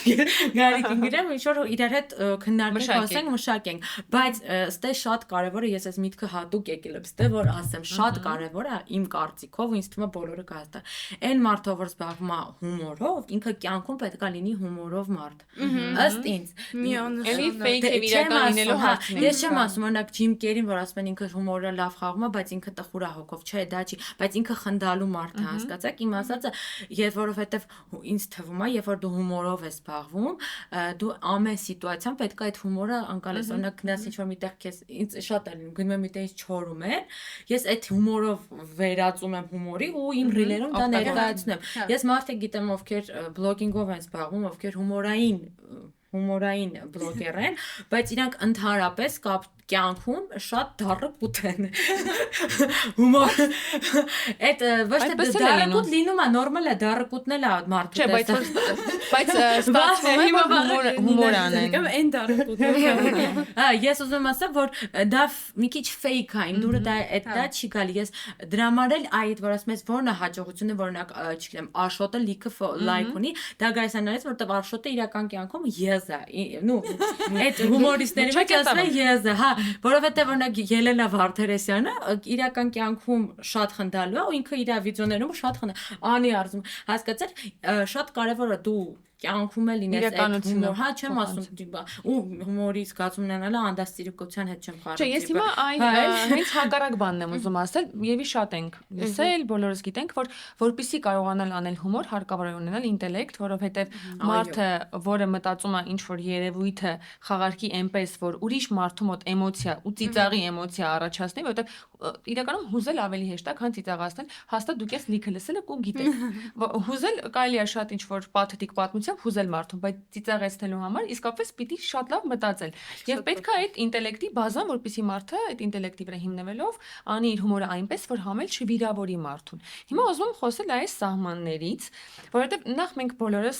Speaker 4: Գարիկին գրեմ, ինչ որ իրար հետ քննարկենք, խոսենք, մշակենք, բայց ստե շատ կարևոր է, ես այս միտքը հատուկ եկել եմ, ստե որ ասեմ, շատ կարևոր է իմ կարծիքով, ինձ թվում է բոլորը կհասկանան։ Այն մարդը, որ զբաղվում է հումորով, ինքը կյանքում պետք է լինի հումորով մարդ։ Ըստ ինձ։
Speaker 1: Էլի fake է իրական լինելու հարցն է։
Speaker 4: Ես չեմ ասում, օրինակ Ջիմ Կերին, որ ասում են ինքը հումորը լավ խաղում է, բայց ինքը տխուր է հոգով, չէ, դա չի, բայց ինքը խնդալու մարդ է, հասկացաք, իմ ասածը, երբ որովհետև ինձ թվում է, երբ որ դու հումորով ես զբաղվում, դու ամեն սիտուացիան պետք է այդ հումորը անցալես, օրինակ գնաս ինչ որ միտեղ քեզ ինձ շատ է լինում, գնում եմ միտեղից չորում է, ես այդ հումորով վերածում եմ հումորի ու իմ ռիլերում դա ներկայացնում եմ։ Ես մարդը գիտեմ, ովքեր բլոգինգով են զբաղվում, ովքեր հումորային բլոգեր են, բայց իրանք ընդհանրապես կյանքում շատ դառը են։ Հումոր։ Այդ ոչ թե դառը լինում է, նորմալ է, դառը էլ է մարդը։
Speaker 1: Չէ, բայց ստացվում է հիմա հումոր անեն։
Speaker 2: Կամ այն դառը։
Speaker 4: Հա, ես ուզում եմ ասեմ, որ դա մի քիչ fake է, իմ դուրը դա չի գալի։ Ես դրա համար էլ այդ որ ասում ես որն է հաջողությունը, որ օրինակ, չգիտեմ, Աշոտը լիքը լայք ունի, դա գայս անարից, որտեղ Աշոտը իրական կյանքում եզ է։ Նու, այդ հումորիստների մեջ ասում են եզ է, հա, որովհետև օրինակ Ելենա Վարդերեսյանը իրական կյանքում շատ խնդալու է ու ինքը իր վիդեոներում շատ անի արզում, հասկացար, շատ կարևոր է դու կյանքում է լինես այդ հումոր, հա, չեմ ասում, ու հումորի զգացում ունենալը անդաստիրիկության հետ չեմ խառնում։
Speaker 1: Չէ, ես հիմա հենց հակառակ բանն եմ ուզում ասել, եւի շատ ենք լսել, բոլորս գիտենք, որ որպեսզի կարողանալ անել հումոր, հարկավոր է ունենալ ինտելեկտ, որովհետեւ մարդը, որը մտածում է ինչ որ երևույթը խաղարկի այնպես, որ ուրիշ մարդու մոտ էմոցիա ու ծիծաղի էմոցիա առաջացնի, որովհետեւ իրականում հուզել ավելի հեշտ է, քան ծիծաղացնել, հաստատ դուք ես լիքը լսել եք ու գիտեք։ Հուզել կարելի է շատ ինչ-որ պաթետիկ պատմությամբ հուզել մարդուն, բայց ծիծաղեցնելու համար իսկապես պիտի շատ լավ մտածել։ Եվ պետք է այդ ինտելեկտի բազան, որպեսզի մարդը այդ ինտելեկտի վրա հիմնվելով անի իր հումորը այնպես, որ համել չվիրավորի մարդուն։ Հիմա ուզում եմ խոսել այս սահմաններից, որովհետև նախ մենք բոլորս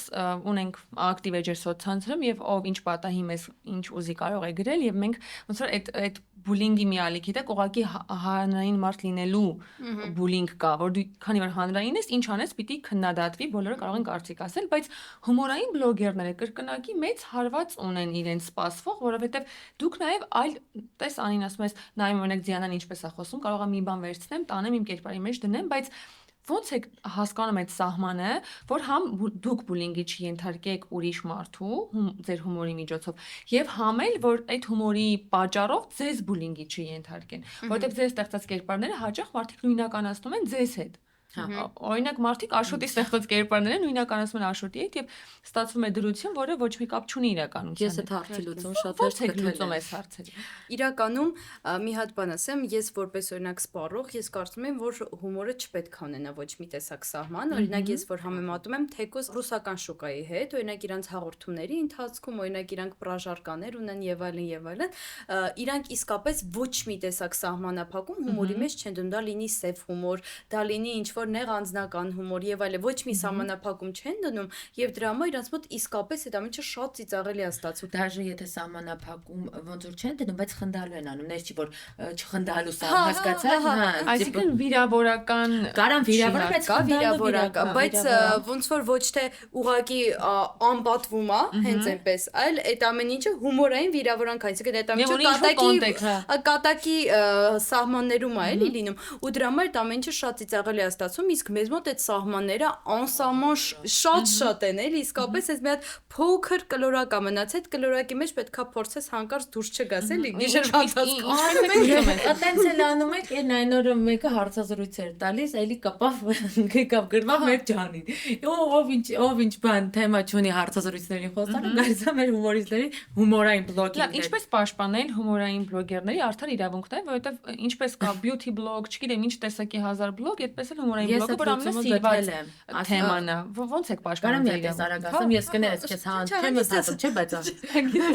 Speaker 1: ունենք ակտիվ էջեր սոցցանցերում եւ ով ինչ պատահի մեզ ինչ ուզի կարող է գրել եւ մենք ոնց որ այդ բուլինգի մի ալիք գիտեք, ուղղակի հանրային մարդ լինելու բուլինգ կա, որ դու քանի որ հանրային ես, ինչ անես, պիտի քննադատվի, բոլորը կարող են կարծիք ասել, բայց հումորային բլոգերները կրկնակի մեծ հարված ունեն իրենց սպասվող, որովհետև դուք նաև այլ տես Անին ասում ես, նայում օրինակ Դիանան ինչպես է խոսում, կարող է մի բան վերցնեմ, տանեմ իմ կերպարի մեջ դնեմ, բայց ոնց եք հասկանում այդ սահմանը, որ համ դուք բուլինգի չենթարկեք ուրիշ մարդու ձեր հումորի միջոցով եւ համ էլ որ այդ հումորի պատճառով ձեզ բուլինգի չենթարկեն, որովհետեւ ձեր ստեղծած կերպարները հաճախ մարդիկ նույնականացնում են ձեզ հետ։ Օրինակ մարդիկ Աշոտի ստեղծած կերպարները նույնականացում են Աշոտի հետ եւ ստացվում է դրություն, որը ոչ մի կապ չունի իրականության։
Speaker 2: Ես այդ հարցի լուծում շատ
Speaker 1: հեշտ լուծում այս հարցերը։
Speaker 2: Իրականում մի հատ բան ասեմ, ես որպես օրինակ սպառող, ես կարծում եմ, որ հումորը չպետք է ունենա ոչ մի տեսակ սահման, օրինակ ես որ համեմատում եմ թեկոս ռուսական շուկայի հետ, օրինակ իրանց հաղորդումների ընթացքում, օրինակ իրանք պրաժարկաներ ունեն եւ այլն, իրանք իսկապես ոչ մի տեսակ սահմանափակում հումորի մեջ չեն դնում, դա լինի սև հումոր, դա լինի ինչ որ նեղ անձնական հումոր եւ այլն, ոչ մի սահմանափակում չեն դնում եւ դրա համար իրանց մոտ իսկապես այդ ամենը շատ ծիծաղելի է ստացվում։
Speaker 4: Դաժե եթե սահմանափակում ոնց որ չեն դնում, բայց խնդալու են անում, նես չի որ չխնդալու սա հասկացա՞ք,
Speaker 1: Այսինքն վիրավորական
Speaker 4: կարան վիրավորել, բայց
Speaker 2: կա վիրավորական, բայց ոնց որ ոչ թե ուղակի անպատվում է, հենց այնպես, այլ այդ ամեն ինչը հումորային վիրավորանք, այսինքն այդ ամենը կատակի սահմաններում է էլի լինում, ու դրա համար այդ ամեն ինչը շատ ծիծաղելի է ստացվում, իսկ մեզ մոտ այդ սահմանները անսահման շատ են, էլի, իսկապես այս մի հատ փոքր կլորակ է մնաց, այդ կլորակի մեջ պետքա փորձես հանկարծ դուրս չգաս, էլի, գիշերվա ընթացքում։
Speaker 4: Այդտենց էլ անում եք, այն այն օրը մեկը հարցազրույց էր տալիս, էլի կապավ գրվավ մեր ջանին։ Ով ինչ բան թեմա չունի հարցազրույցների խոսալու, գալիս է մեր հումորիստների հումորային բլոգինգ։
Speaker 1: Ինչպես պաշտպանել հումորային բլոգերների արդար իրավունքները, որովհետև ինչպես կա beauty blog, չգիտեմ ինչ տեսակի 1000 բլոգ, այդպես էլ հումորային բլոգը, որ ամենասիրված թեման է։ Ոնց եք պաշտպանում
Speaker 4: դե արագ ասեմ, ես կներես քեզ հան չեմ մտածում, չէ, բայց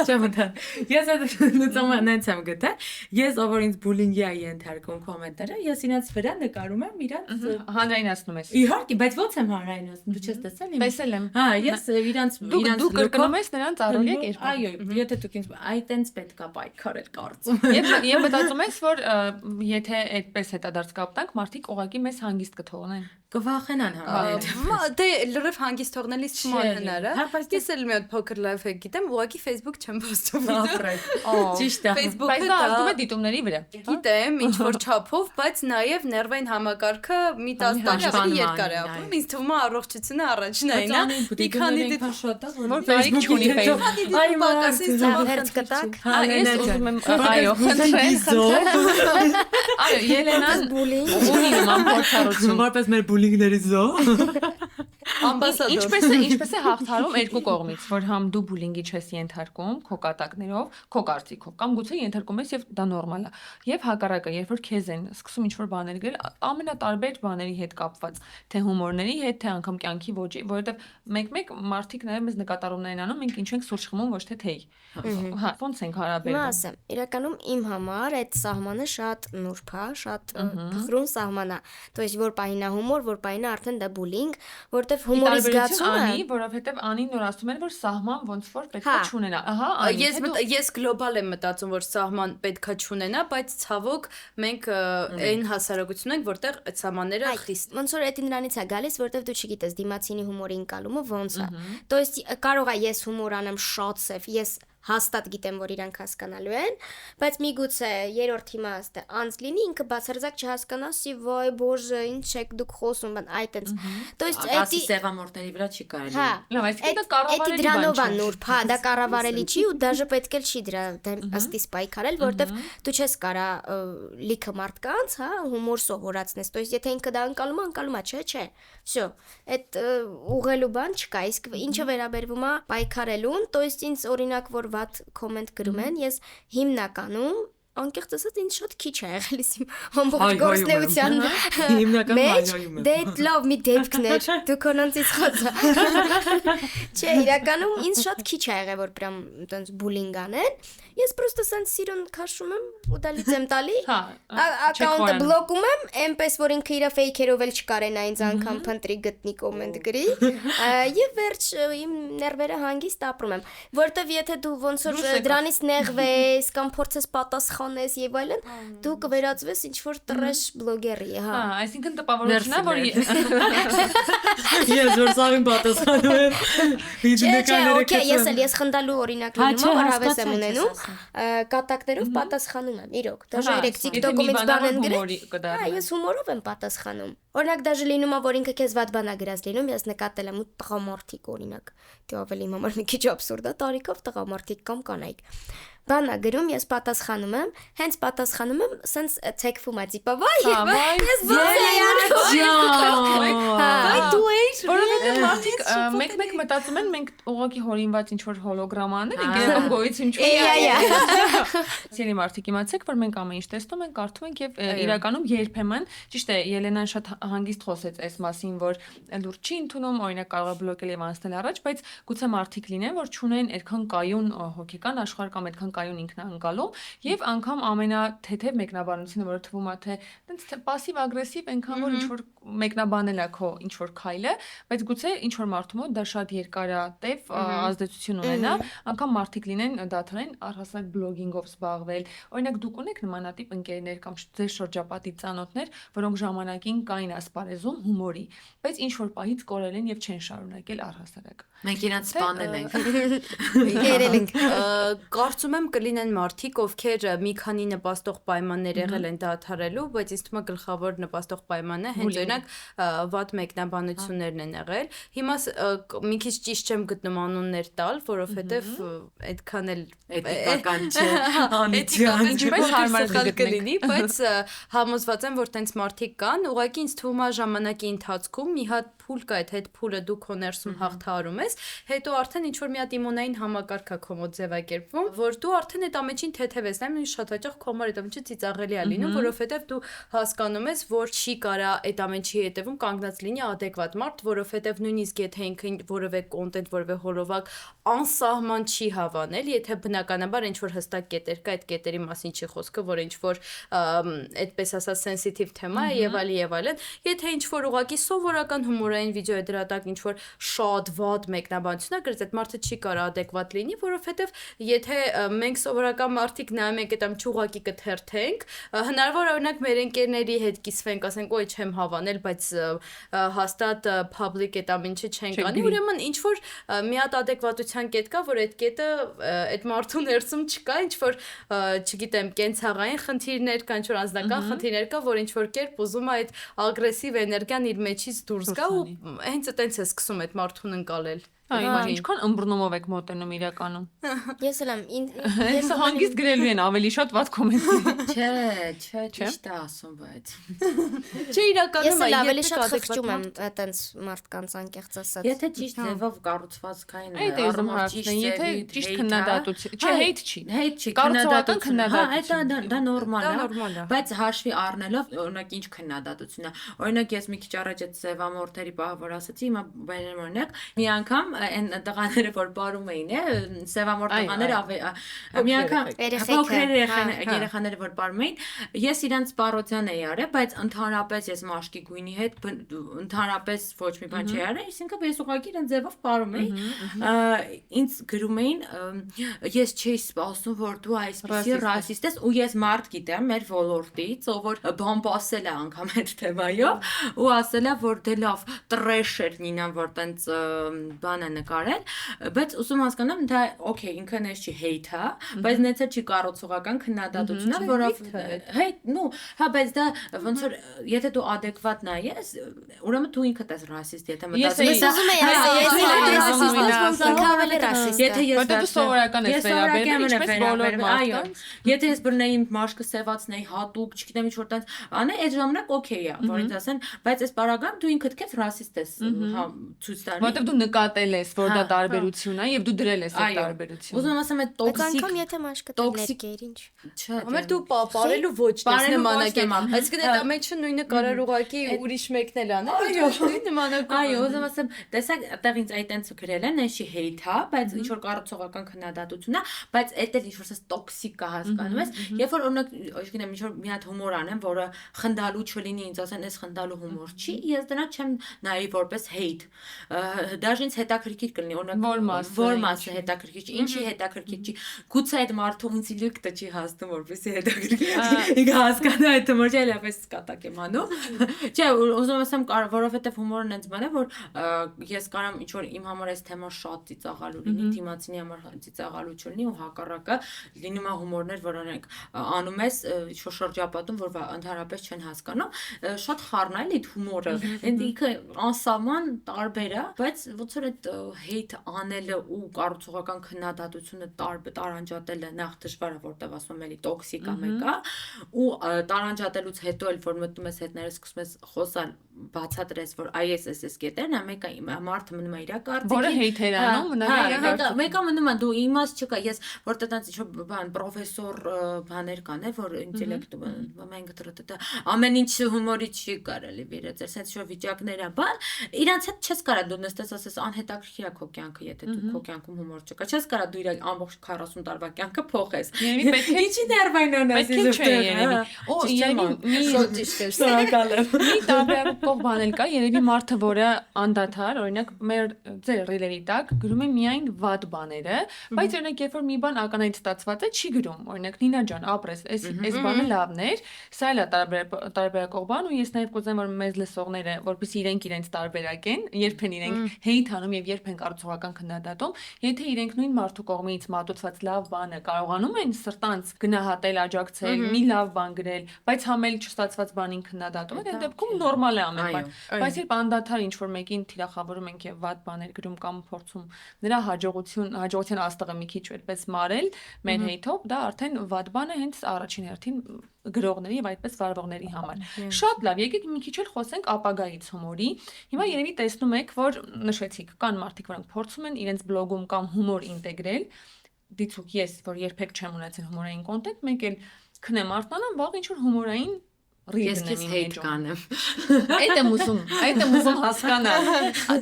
Speaker 4: չեմ մտածում։ Ես այդ լուծումը նենց եմ գտել։ Ես ով որ ինձ բուլինգի է ենթարկում կոմենտները, ես իրաց վրա նկարում եմ իրանց
Speaker 1: հանրայնացնում ես։
Speaker 4: Իհարկե, բայց ո՞նց եմ հանրայնացնում, դու չես տեսել իմ։
Speaker 1: Տեսել եմ։
Speaker 4: Հա, ես իրանց
Speaker 1: դու կրկնում ես նրանց առօրյա կերպը։
Speaker 4: Այո, եթե դուք ինձ այտենց պետքա պայքարել կարծում։
Speaker 1: Եվ մտածում ես, որ եթե այդպես հետադարձ կապտանք, մարդիկ ուղղակի մեզ հանգիստ կթողնեն։
Speaker 4: Կվախենան հանրայնացնել։
Speaker 2: Դե լրիվ հանգիստ թողնելիս չման հնարը։ Ես էլ մի հատ փոքր լայֆ հեք գիտեմ, ուղղակի Facebook չեմ post-ում։
Speaker 4: Ճիշտ է։
Speaker 2: Facebook-ը
Speaker 1: Բայց դա ազդում է դիտումների վրա։
Speaker 2: Գիտեմ, ինչ որ չափով, բայց նաև ներվային համակարգը մի 10 տարի ավելի երկար է ապրում։ Ինձ թվում է առողջությունը առաջնային է։ Մի քանի դեպք
Speaker 1: Որ Facebook չունի Facebook։
Speaker 2: այ մակասից
Speaker 3: Հերց կտակ։
Speaker 1: Ես ուզում եմ այո, խնդրեմ։ Այո, Ելենան
Speaker 3: Բուլինգ։
Speaker 1: ունի նման փորձառություն։
Speaker 4: Որպես մեր բուլինգների զո։
Speaker 2: ամբասադոր։
Speaker 1: Ինչպես է հաղթարում երկու կողմից, որ համ դու բուլինգի չես ենթարկում քո կատակներով, քո կարծիքով, կամ գուցե ենթարկում ես եւ դա նորմալ է։ Եվ հակառակը, երբ որ քեզ են սկսում ինչ-որ բաներ գրել, ամենատարբեր բաների հետ կապված, թե հումորների հետ, թե անգամ կյանքի ոճի, որովհետեւ մեկ-մեկ մարդիկ նաեւ մեզ նկատառումներ են անում, մենք ինչ ենք սուրճ խմում, ոչ թե թեյ։ Հա, ոնց ենք հարաբերվում։
Speaker 3: Մասը, իրականում իմ համար այդ սահմանը շատ նուրբ է, շատ փխրուն սահման է։ То есть որ պահինա հումոր, որ պահինա արդեն դա բուլինգ, որտեվ հումորի զգացումը
Speaker 1: անի, որովհետև Անին նոր ասում էր, որ սահման ոնց որ պետք է չունենա։ Ահա,
Speaker 2: ես գլոբալ եմ մտածում, որ սահման պետքա չունենա, բայց ցավոք մենք այն հասարակություն ենք, որտեղ այդ սահմանները խիստ։
Speaker 3: ոնց որ դա նրանից է գալիս, որտեվ դու չգիտես դիմացինի հումորի ընկալումը ոնց է։ То есть կարող է ես հումոր անեմ շատ սև, ես հաստատ գիտեմ, որ իրանք հասկանալու են, բայց միգուցե երրորդ իմաստը անց լինի, ինքը բացարձակ չհասկանա, սի վայ բոժը, ինչ եք դուք խոսում, բան այտենց։ То есть
Speaker 4: Ասի սևամորտերի վրա չի կարելի։
Speaker 3: Հա,
Speaker 1: լավ, այսինքն դա կառավարելի բան
Speaker 3: դրանով է
Speaker 1: չէ։
Speaker 3: նուրբ, հա, դա կառավարելի չի ու դաժե պետք էլ չի դրա ըստիս պայքարել, որտեվ դու չես կարա լիքը մարդկանց, հա, հումոր սովորացնես։ То есть եթե ինքը դա ընկալում է, չէ։ Всё, այդ ուղղելու բան չկա, իսկ ինչը վերաբերվում է պայքարելուն, то есть ինձ օրինակ որ վատ կոմենտ գրում են, ես հիմնականում անկեղծ ասած ինձ շատ քիչ է եղել իմ ամբողջ գործնեության
Speaker 4: Հիմնական
Speaker 3: մեջ
Speaker 4: հայհոյում եմ։
Speaker 3: դե լավ մի դեպքներ դու քոնանցից խոսա չէ իրականում ինձ շատ քիչ է եղել որ պրամ այտենց բուլինգ անեն ես պրոստը սենց սիրուն քաշում եմ ու դալից եմ տալի ակաունտը բլոկում եմ այնպես որ ինքը իր ֆեյքերով էլ չկարենա ինձ անգամ փնտրի գտնի կոմենտ գրի եւ վերջ իմ ներվերը հանգիստ ապրում եմ որտեվ եթե դու ոնց որ դրանից նեղվես կամ փորձես պատասխանես եւ այլն դու կվերածվես ինչ որ տրեշ բլոգերի հա
Speaker 1: այսինքն տպավորությունն է որ
Speaker 4: Ես որ սաղին պատասխանում եմ վիդեոները
Speaker 3: օքեյ ես խնդալու օրինակ լինում որ հավես եմ ունենում կատակներով պատասխանում եմ իրոք դաժե երեք TikTok-ում ինձ բան են գրել հա ես հումորով եմ պատասխանում օրինակ դաժե լինում է որ ինքը քեզ վատ բան է գրած լինում ես նկատել եմ ու տղամարդիկ օրինակ դե ավելի իմ համար մի քիչ աբսուրդ է տարիքով տղամարդիկ կամ կանայք բանա գրում ես պատասխանում եմ հենց պատասխանում եմ սենց թեքվում է տիպա վայ ես ո՞նց էի
Speaker 1: Այ դու ես որովհետեւ մարդիկ մեկ-մեկ մտածում են մենք ուղղակի հորինված ինչ որ հոլոգրամաներ ենք երբ գոյություն չունի Սիրելի մարդիկ իմացեք որ մենք ամեն ինչ տեսնում ենք կարդում ենք եւ իրականում երբեմն ճիշտ է Ելենան շատ հանգիստ խոսեց այս մասին որ լուրջ չի ընդունում օրինակ կարող է բլոկել եւ անցնել առաջ բայց գուցե մարդիկ լինեն որ չունեն այդքան կայուն հոգեկան աշխարհ կամ այդքան կայուն ինքնանկալում եւ անգամ ամենաթեթև մեկնաբանությունը որը թվում է թե տենց пассив ագրեսիվ այնքան որ ինչ որ մեկնաբանել է քո ինչ որ քայլը բայց գուցե ինչ որ մարդու մոտ դա շատ երկարատև ազդեցություն ունենա անգամ մարդիկ լինեն դադարեն առհասարակ բլոգինգով զբաղվել օրինակ դուք ունեք նմանատիպ ընկերներ կամ ձեր շրջապատի ծանոթներ որոնք ժամանակին կային ասպարեզում հումորի բայց ինչ որ պահից կորել են եւ չեն շարունակել առհասարակ
Speaker 4: Մենք իրանց սպանել ենք
Speaker 3: երել ենք
Speaker 2: Կարծում եմ կլինեն մարդիկ, ովքեր մի քանի նպաստող պայմաններ եղել են դադարելու, բայց ինձ թվում է գլխավոր նպաստող պայմանը հենց օրինակ վատ մեկնաբանություններն են եղել։ Հիմա մի քիչ ճիշտ չեմ գտնում անուններ տալ, որովհետև այդքան էլ
Speaker 4: էթիկական չէ, անիծյալ
Speaker 2: ինչպես հարմար կլինի, բայց համոզված եմ, որ տենց մարդիկ կան, ուղղակի ինձ թվում է ժամանակի ընթացքում մի հատ փուլ կա, այդ փուլը դու քո ներսում հաղթահարում ես, հետո արդեն ինչ որ մի հատ իմունային համակարգ է քո մոտ ձևակերպվում, որ դու արդեն այդ ամեն ինչին թեթև ես, նույնիսկ շատ հաճախ քո համար այդ ամեն ինչը ծիծաղելի է լինում, որովհետև դու հասկանում ես, որ չի կարա այդ ամեն ինչի հետևում կանգնած լինի adekvat մարդ, որովհետև նույնիսկ եթե ինքը որևէ կոնտենտ, որևէ հոլովակ անսահման չի հավանել, եթե բնականաբար ինչ որ հստակ կետեր կա, այդ կետերի մասին չի խոսքը, որ ինչ որ այդպես ասած սենսիտիվ թեմա է եւ այլն, եթե ինչ որ ուղակի սովորական հումորային վիդեո է դրա տակ ինչ որ շատ վատ մեկնաբանություն է գրած, այդ մարդը չի կարա adekvat լինի, որովհետև եթե մենք սովորական մարդիկ նայում ենք այդ ամ չուղակի կթերթենք, հնարավոր օրինակ մեր ընկերների հետ կիսվենք, ասենք ոյ չեմ հավանել, բայց հաստատ public այդ ամ ինչը չեն կանի, ուրեմն ինչ որ մի հատ adekvatության կետ կա, որ այդ կետը այդ մարդու ներսում չկա, ինչ որ չգիտեմ, կենցաղային խնդիրներ կան, ինչ որ անձնական խնդիրներ կա, որ ինչ որ կերպ ուզում է այդ ագրեսիվ էներգիան իր մեջից դուրս գա ու հենց այտենց է սկսում այդ մարդուն ընկալել։
Speaker 1: Ինչքան ըմբռնումով եք մոտենում իրականում։
Speaker 3: Ես էլ եմ
Speaker 1: Ես հանգիստ գրելու են ավելի շատ վատ կոմենտներ։
Speaker 4: Չէ, ճիշտ է ասում, բայց
Speaker 2: Չէ, իրականում
Speaker 3: ես էլ ավելի շատ խղճում եմ այտենց մարդկանց անկեղծ ասած։
Speaker 4: Եթե ճիշտ ձևով կառուցվածքային
Speaker 1: Այդ է ուզում հարցնել, եթե ճիշտ քննադատություն, չէ,
Speaker 4: հեյթ չի,
Speaker 1: կառուցողական
Speaker 4: քննադատություն։ Հա, դա նորմալ
Speaker 2: նորմալ
Speaker 4: է,
Speaker 2: է։
Speaker 4: բայց հաշվի առնելով, օրինակ ինչ քննադատություն է։ Օրինակ ես մի քիչ առաջ այդ սևամորթերի պահը որ ասացի, հիմա բերեմ օրինակ, մի անգամ այն տղաները որ բարում էին, սևամորթ տղաները մի անգամ փոքր երեխաները որ բարում էին, ես իրանց պարոդիան էի արել, բայց ընդհանրապես ես մաշկի գույնի հետ ընդհանրապես ոչ մի բան չի արել, այսինքն ես ուղղակի իրեն ձևով բարում էի, ինձ գրում էին, ես չէի սպասում որ դու այսպեսի ռասիստ ես ու ես մարդ գիտեմ մեր ոլորտից, ով որ բամբասել է անգամ այդ թեմայով ու ասել է որ դե լավ տրեշ էր Նինան որ տենց բան է նկարել, բայց ուսում հասկանամ դա օքեյ ինքը նես չի հեյթ է, բայց նեցը չի կառուցողական քննադատություն է, որով հեյթ, նո, հա բայց դա ոնց որ եթե դու adekvat նայես, ուրեմն դու ինքդ ես ռասիստ, եթե մտածում ես
Speaker 3: Ես ուզում եի ասել, ես ռասիստ Ավելի ռասիստ է։
Speaker 4: եթե ես
Speaker 1: Որտե դու սովորական ես վերաբերվում, ինչպես բոլոր
Speaker 4: այո,
Speaker 1: մարդկանց։
Speaker 4: եթե ես բռնեի իմ մաշկը սևացնեի հատուկ, չգիտեմ ինչ որ տենց անե, այդ ժամանակ օքեյ է, որ ինձ ասեն, բայց այս պարագայում դու ինքդ քեզ ռասիստ ես ցույց տալի։
Speaker 1: Որտեվ դու նկատել ես, որ դա տարբերություն է եւ դու դրել ես այդ տարբերությունը։
Speaker 4: Ուզում եմ ասեմ, այդ
Speaker 3: Բայց
Speaker 4: տոքսիկ
Speaker 3: անգամ եթե մաշկը
Speaker 4: տոքսիկ
Speaker 3: ներկեր ինչ։
Speaker 4: չէ։
Speaker 2: Ամեր դու պարելու ոչ դες
Speaker 4: Պարելու ոչ
Speaker 2: նմանակել։
Speaker 4: նման։
Speaker 2: Այսինքն այդ ամենը նույնը կարար ուղակի ուրիշ մեկն էլ անել։
Speaker 4: Այո,
Speaker 2: նմանակում։
Speaker 4: այո, ուզում ասեմ, տեսակ, այդտեղ ինձ այդ տենց գրել են, էշի hate հա, բայց ինչ որ կառուցողական քննադատություն է, բայց այդ էլ ինչ որ ասես տոքսիկ կա հասկանում ես, երբ որ օրինակ, չգիտեմ, ինչ որ մի հատ հումոր անեմ, որը խնդալու չլինի, ինձ ասեն, այս խնդալու հումոր չի, ես դրանց չեմ նայի որպես hate։ Դաժե ինձ հետաքրքիր կլինի, օրինակ որ մասը հետաքրքիր չի, ինչի հետաքրքիր չի։ Գուցե այդ մարդու ինձ իլեկտը չի հասնում, որպեսզի հետաքրքիր։ Իգա հասկանա այդ հումոր չէ, լավես կատակ եմ անում։ Չէ, ուզում ասեմ, որովհետև հումորն այնց բան է, որ ես կարամ ինչ որ իմ համար այս թեման շատ ծիծաղալու լինի, դիմացինի համար ծիծաղալու չլինի ու հակառակը լինում է հումորներ, որ օրինակ անում ես ինչ որ շրջապատում, որ ընդհանրապես չեն հասկանում, շատ խառն է այդ հումորը։ Ինքը անսահման տարբեր է, բայց ոնց որ այդ hate անելը ու կառուցողական քննադատությունը տարանջատելը նախ դժվար է, որտեղ ասում եմ էլի տոքսիկ է մեկը, ու տարանջատելուց հետո էլ որ մտնում ես հետները սկսում ես խոսալ, բացատրես, որ այս կետերն է, մեկը մարդը մնում է իր կարծիքին,
Speaker 1: որը hate-էր անում,
Speaker 4: մեկը մնում է դու իմաստ չկա, ես որտեղ տենց ինչ բան պրոֆեսոր բաներ կան, որ ինտելեկտը մենք դրդը ամեն ինչ հումորի չի կարելի վերածել, sense շո վիճակներ է, բան իրանց հետ չես կարա դու նստես ասես անհետաքրքիր է քո կյանքը, եթե դու քո կյանքում հումոր չկա, չես կարա դու իր ամբողջ 40 տարվա կյանքը փոխես։
Speaker 1: Երևի պետք է
Speaker 4: Ինչի ներվայնան ասես
Speaker 1: չէ երևի։ Օ, երևի մի
Speaker 2: Շատ ճիշտ է։
Speaker 4: շնորհակալ եմ։
Speaker 1: Մի տարբերակող բան էլ կա, երևի մարդը, որը անդադար, օրինակ մեր ձեր ռիլերի տակ գրում է միայն վատ բաները, բայց օրինակ երբ որ մի բան ականայից ստացված է, չի գրում։ Օրինակ Նինա ջան, ապրես, այս բանը լավն էր, սա էլ է տարբերակող բան ու ես նաև կուզեմ որ մեզ լսողները, որպեսզի իրենց տարբերակեն, երբ են իրենք hate անում եւ երբ են կառուցողական քննադատում, եթե իրենք նույն մարդու կողմից մատուցված լավ բանը կարողանում են սրտանց գնահատել, աջակցել, մի լավ բան գրել, բայց համել չստացված բանին քննադատում, այդ դեպքում նորմալ է ամեն բան։ Բայց երբ անդադար ինչ որ մեկին թիրախավորում ենք եւ վատ բաներ գրում կամ փորձում նրա հաջողության աստղը մի քիչ այդպես մարել մեր hate-ով, դա արդեն վատ բան է հենց առաջին հերթին գրողների եւ այդպես վարվողների համար։ Շատ լավ, եկեք մի քիչ էլ խոսենք ապագայից հումորի։ Հիմա երևի տեսնում եք, որ նշեցիք, կան մարդիկ, որոնք փորձում են իրենց բլոգում կամ հումոր ինտեգրել։ Դիցուկ ես, որ երբեք չեմ ունեցել հումորային կոնտենտ, մեկ էլ քնեմ արթնանամ, վաղ ինչ որ հումորային
Speaker 4: Ես քեզ hate կանեմ։
Speaker 1: Այդ եմ ուզում հասկանալ։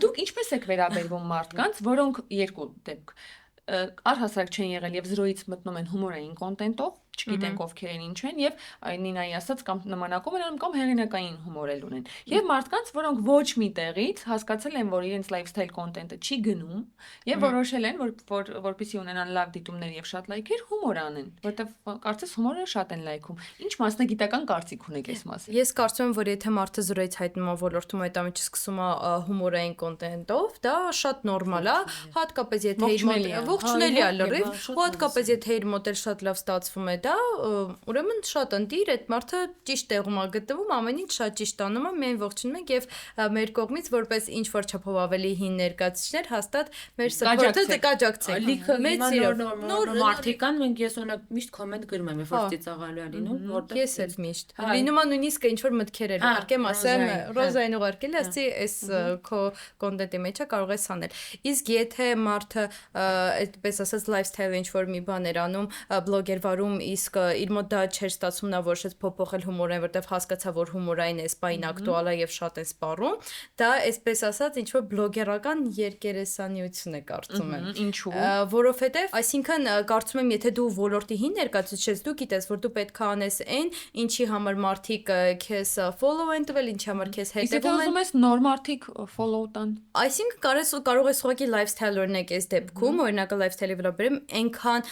Speaker 1: Դուք ինչպես եք վերաբերվում մարդկանց, որոնք երկու դեպք առհասարակ չեն եղել եւ զրոյից մտնում են հումորային կոնտենտով, չգիտենք ովքեր են ինչ են եւ Նինայի ասած կամ նմանակում են անում կամ հեղինակային հումոր էլ ունեն։ Եվ մարդկանց, որոնք ոչ մի տեղից հասկացել են, որ իրենց lifestyle կոնտենտը չի գնում եւ որոշել են, որպեսզի ունենան լավ դիտումներ եւ շատ լայքեր, հումոր անեն, որտեվ կարծես հումորը շատ են լայքում։ Ինչ մասնագիտական կարծիք ունեք այս մասին։
Speaker 2: Ես կարծում եմ, որ եթե մարդը զրոյից հայտնում է ոլորտում այդ ամենը սկսում է հումորային կոնտենտով, դա շատ նորմալ է, հատկապես եթե ողջունելի է լրիվ, ու հատկապես եթե իր մոտ էլ շատ լավ ստացվում է դա, ուրեմն շատ ընտիր, այդ մարդը ճիշտ տեղում է գտնվում, ամեն ինչ շատ ճիշտ անում է, միայն ողջունում ենք եւ մեր կողմից որպես ինչ որ չափով ավելի հին ներկայացուցիչներ հաստատ մեր սփոփորձը կաջակցենք։
Speaker 4: Լիքը մեծ նոր մարդիկան մենք ես օրինակ միշտ կոմենտ գրում եմ, երբ որ ծիծաղալու է լինում, որտեղ
Speaker 2: ես էլ միշտ լինում է նույնիսկ ինչ որ մտքեր էր ուղարկեմ, ասեմ Ռոզային ուղարկել, ասի այս քո կոնտենտի մեջ է կարող ես անել։ Իսկ եթե մարդը այդպես ասած lifestyle ինչ որ մի բան էր անում, բլոգեր վարում, իսկ իր մոտ դա չէր ստացվում, նա որոշեց փոփոխել հումորային, որտեվ հասկացա, որ հումորային է սպային ակտուալ է եւ շատ է սպառում, դա այսպես ասած ինչ որ բլոգերական երկերեսանիություն է կարծում եմ։
Speaker 1: Ինչու՞։
Speaker 2: Որովհետեւ, այսինքն կարծում եմ, եթե դու ոլորտի հին ներկայացուցիչ ես, դու գիտես, որ դու պետք է անես այն, ինչի համար մարդիկ քեզ follow են տվել, ինչի համար քեզ հետևում են։
Speaker 1: Իսկ ուզում ես նոր մարդիկ follow տան։
Speaker 2: Այսինքն կարող ես ուղղակի lifestyle օրինակ այս դեպքում, օրինակը lifestyle-ի վրա բերեմ, այնքան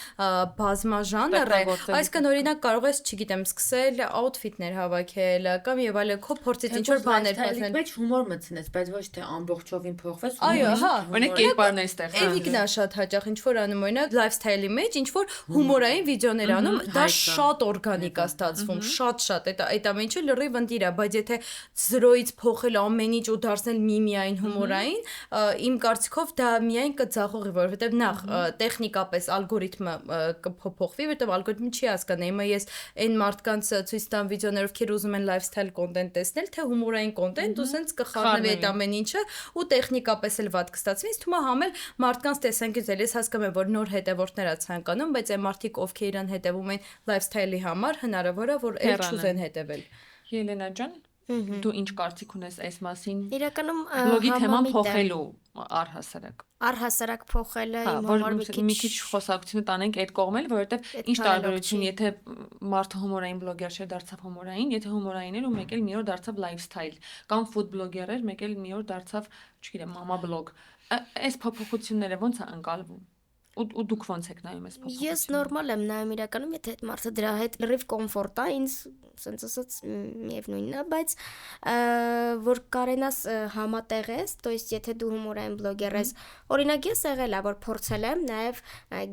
Speaker 2: բազմաժանր է, Այսինքն օրինակ կարող ես, չգիտեմ, սկսել outfit-ներ հավաքել կամ եւ այլն, քո փորձից ինչ որ բաներ փոխել։
Speaker 4: Բայց հումոր մտցնես, բայց ոչ թե ամբողջովին փոխվես։
Speaker 2: Այո, հա։
Speaker 1: Օրինակ կերպարներ ստեղծել։
Speaker 2: Էվիկն է շատ հաճախ ինչ որ անում, օրինակ lifestyle-ի մեջ ինչ որ հումորային վիդեոներ անում, դա շատ օրգանիկ է ստացվում, շատ, այդ ամեն ինչը լրիվ ընտիր է, բայց եթե 0-ից փոխել ամեն ինչ ու դարձնել միայն հումորային, իմ կարծիքով դա միայն կձախողի, որովհետեւ նախ տեխնիկապես ալգորիթմը կփոխվի, որովհետեւ ալգորիթմը չի հասկանա։ Հիմա ես այն մարդկանց ցույց տամ վիդեոներով, ովքեր ուզում են lifestyle content տեսնել, թե հումորային content, ու սենց կխառնվի այդ ամեն ինչը ու տեխնիկապես էլ վատ կստացվի։ Ինձ թվում է համել մարդկանց տեսանկյունից էլ ես հասկանում եմ, որ նոր հետևորդներ ա ցանկանում, բայց այն մարդիկ, ովքեր իրան հետևում են lifestyle-ի համար, հնարավոր է որ էլ չուզեն հետևել։
Speaker 1: Ելենա ջան, դու ինչ կարծիք ունես այս մասին։
Speaker 3: Իրականում
Speaker 1: Բլոգի թեման փոխելու առհասարակ։
Speaker 3: Առհասարակ փոխելը իմ
Speaker 1: Որ
Speaker 3: համար
Speaker 1: մի քիչ խոսակցությունը տանենք այդ կողմել, որովհետև ինչ տարբերություն, եթե մարդը հումորային բլոգեր չէր, դարձավ հումորային, եթե հումորային էր ու մեկ էլ մի օր դարձավ lifestyle, կամ food բլոգեր էր, մեկ էլ մի օր դարձավ, չգիտեմ, mama blog։ Այս փոփոխությունները ո՞նց է ընկալվում։ Ու դուք ո՞նց եք նայում այս փոփոխությունը։
Speaker 3: Ես նորմալ եմ նայում իրականում, եթե այդ մարդը դրա հետ լրիվ կոմֆորտ է, ինձ սենց ասած միևնույնն է, բայց որ կարենաս համատեղես, то есть եթե դու հումորային բլոգեր ես, օրինակ ես եղել է, որ փորձել եմ նաև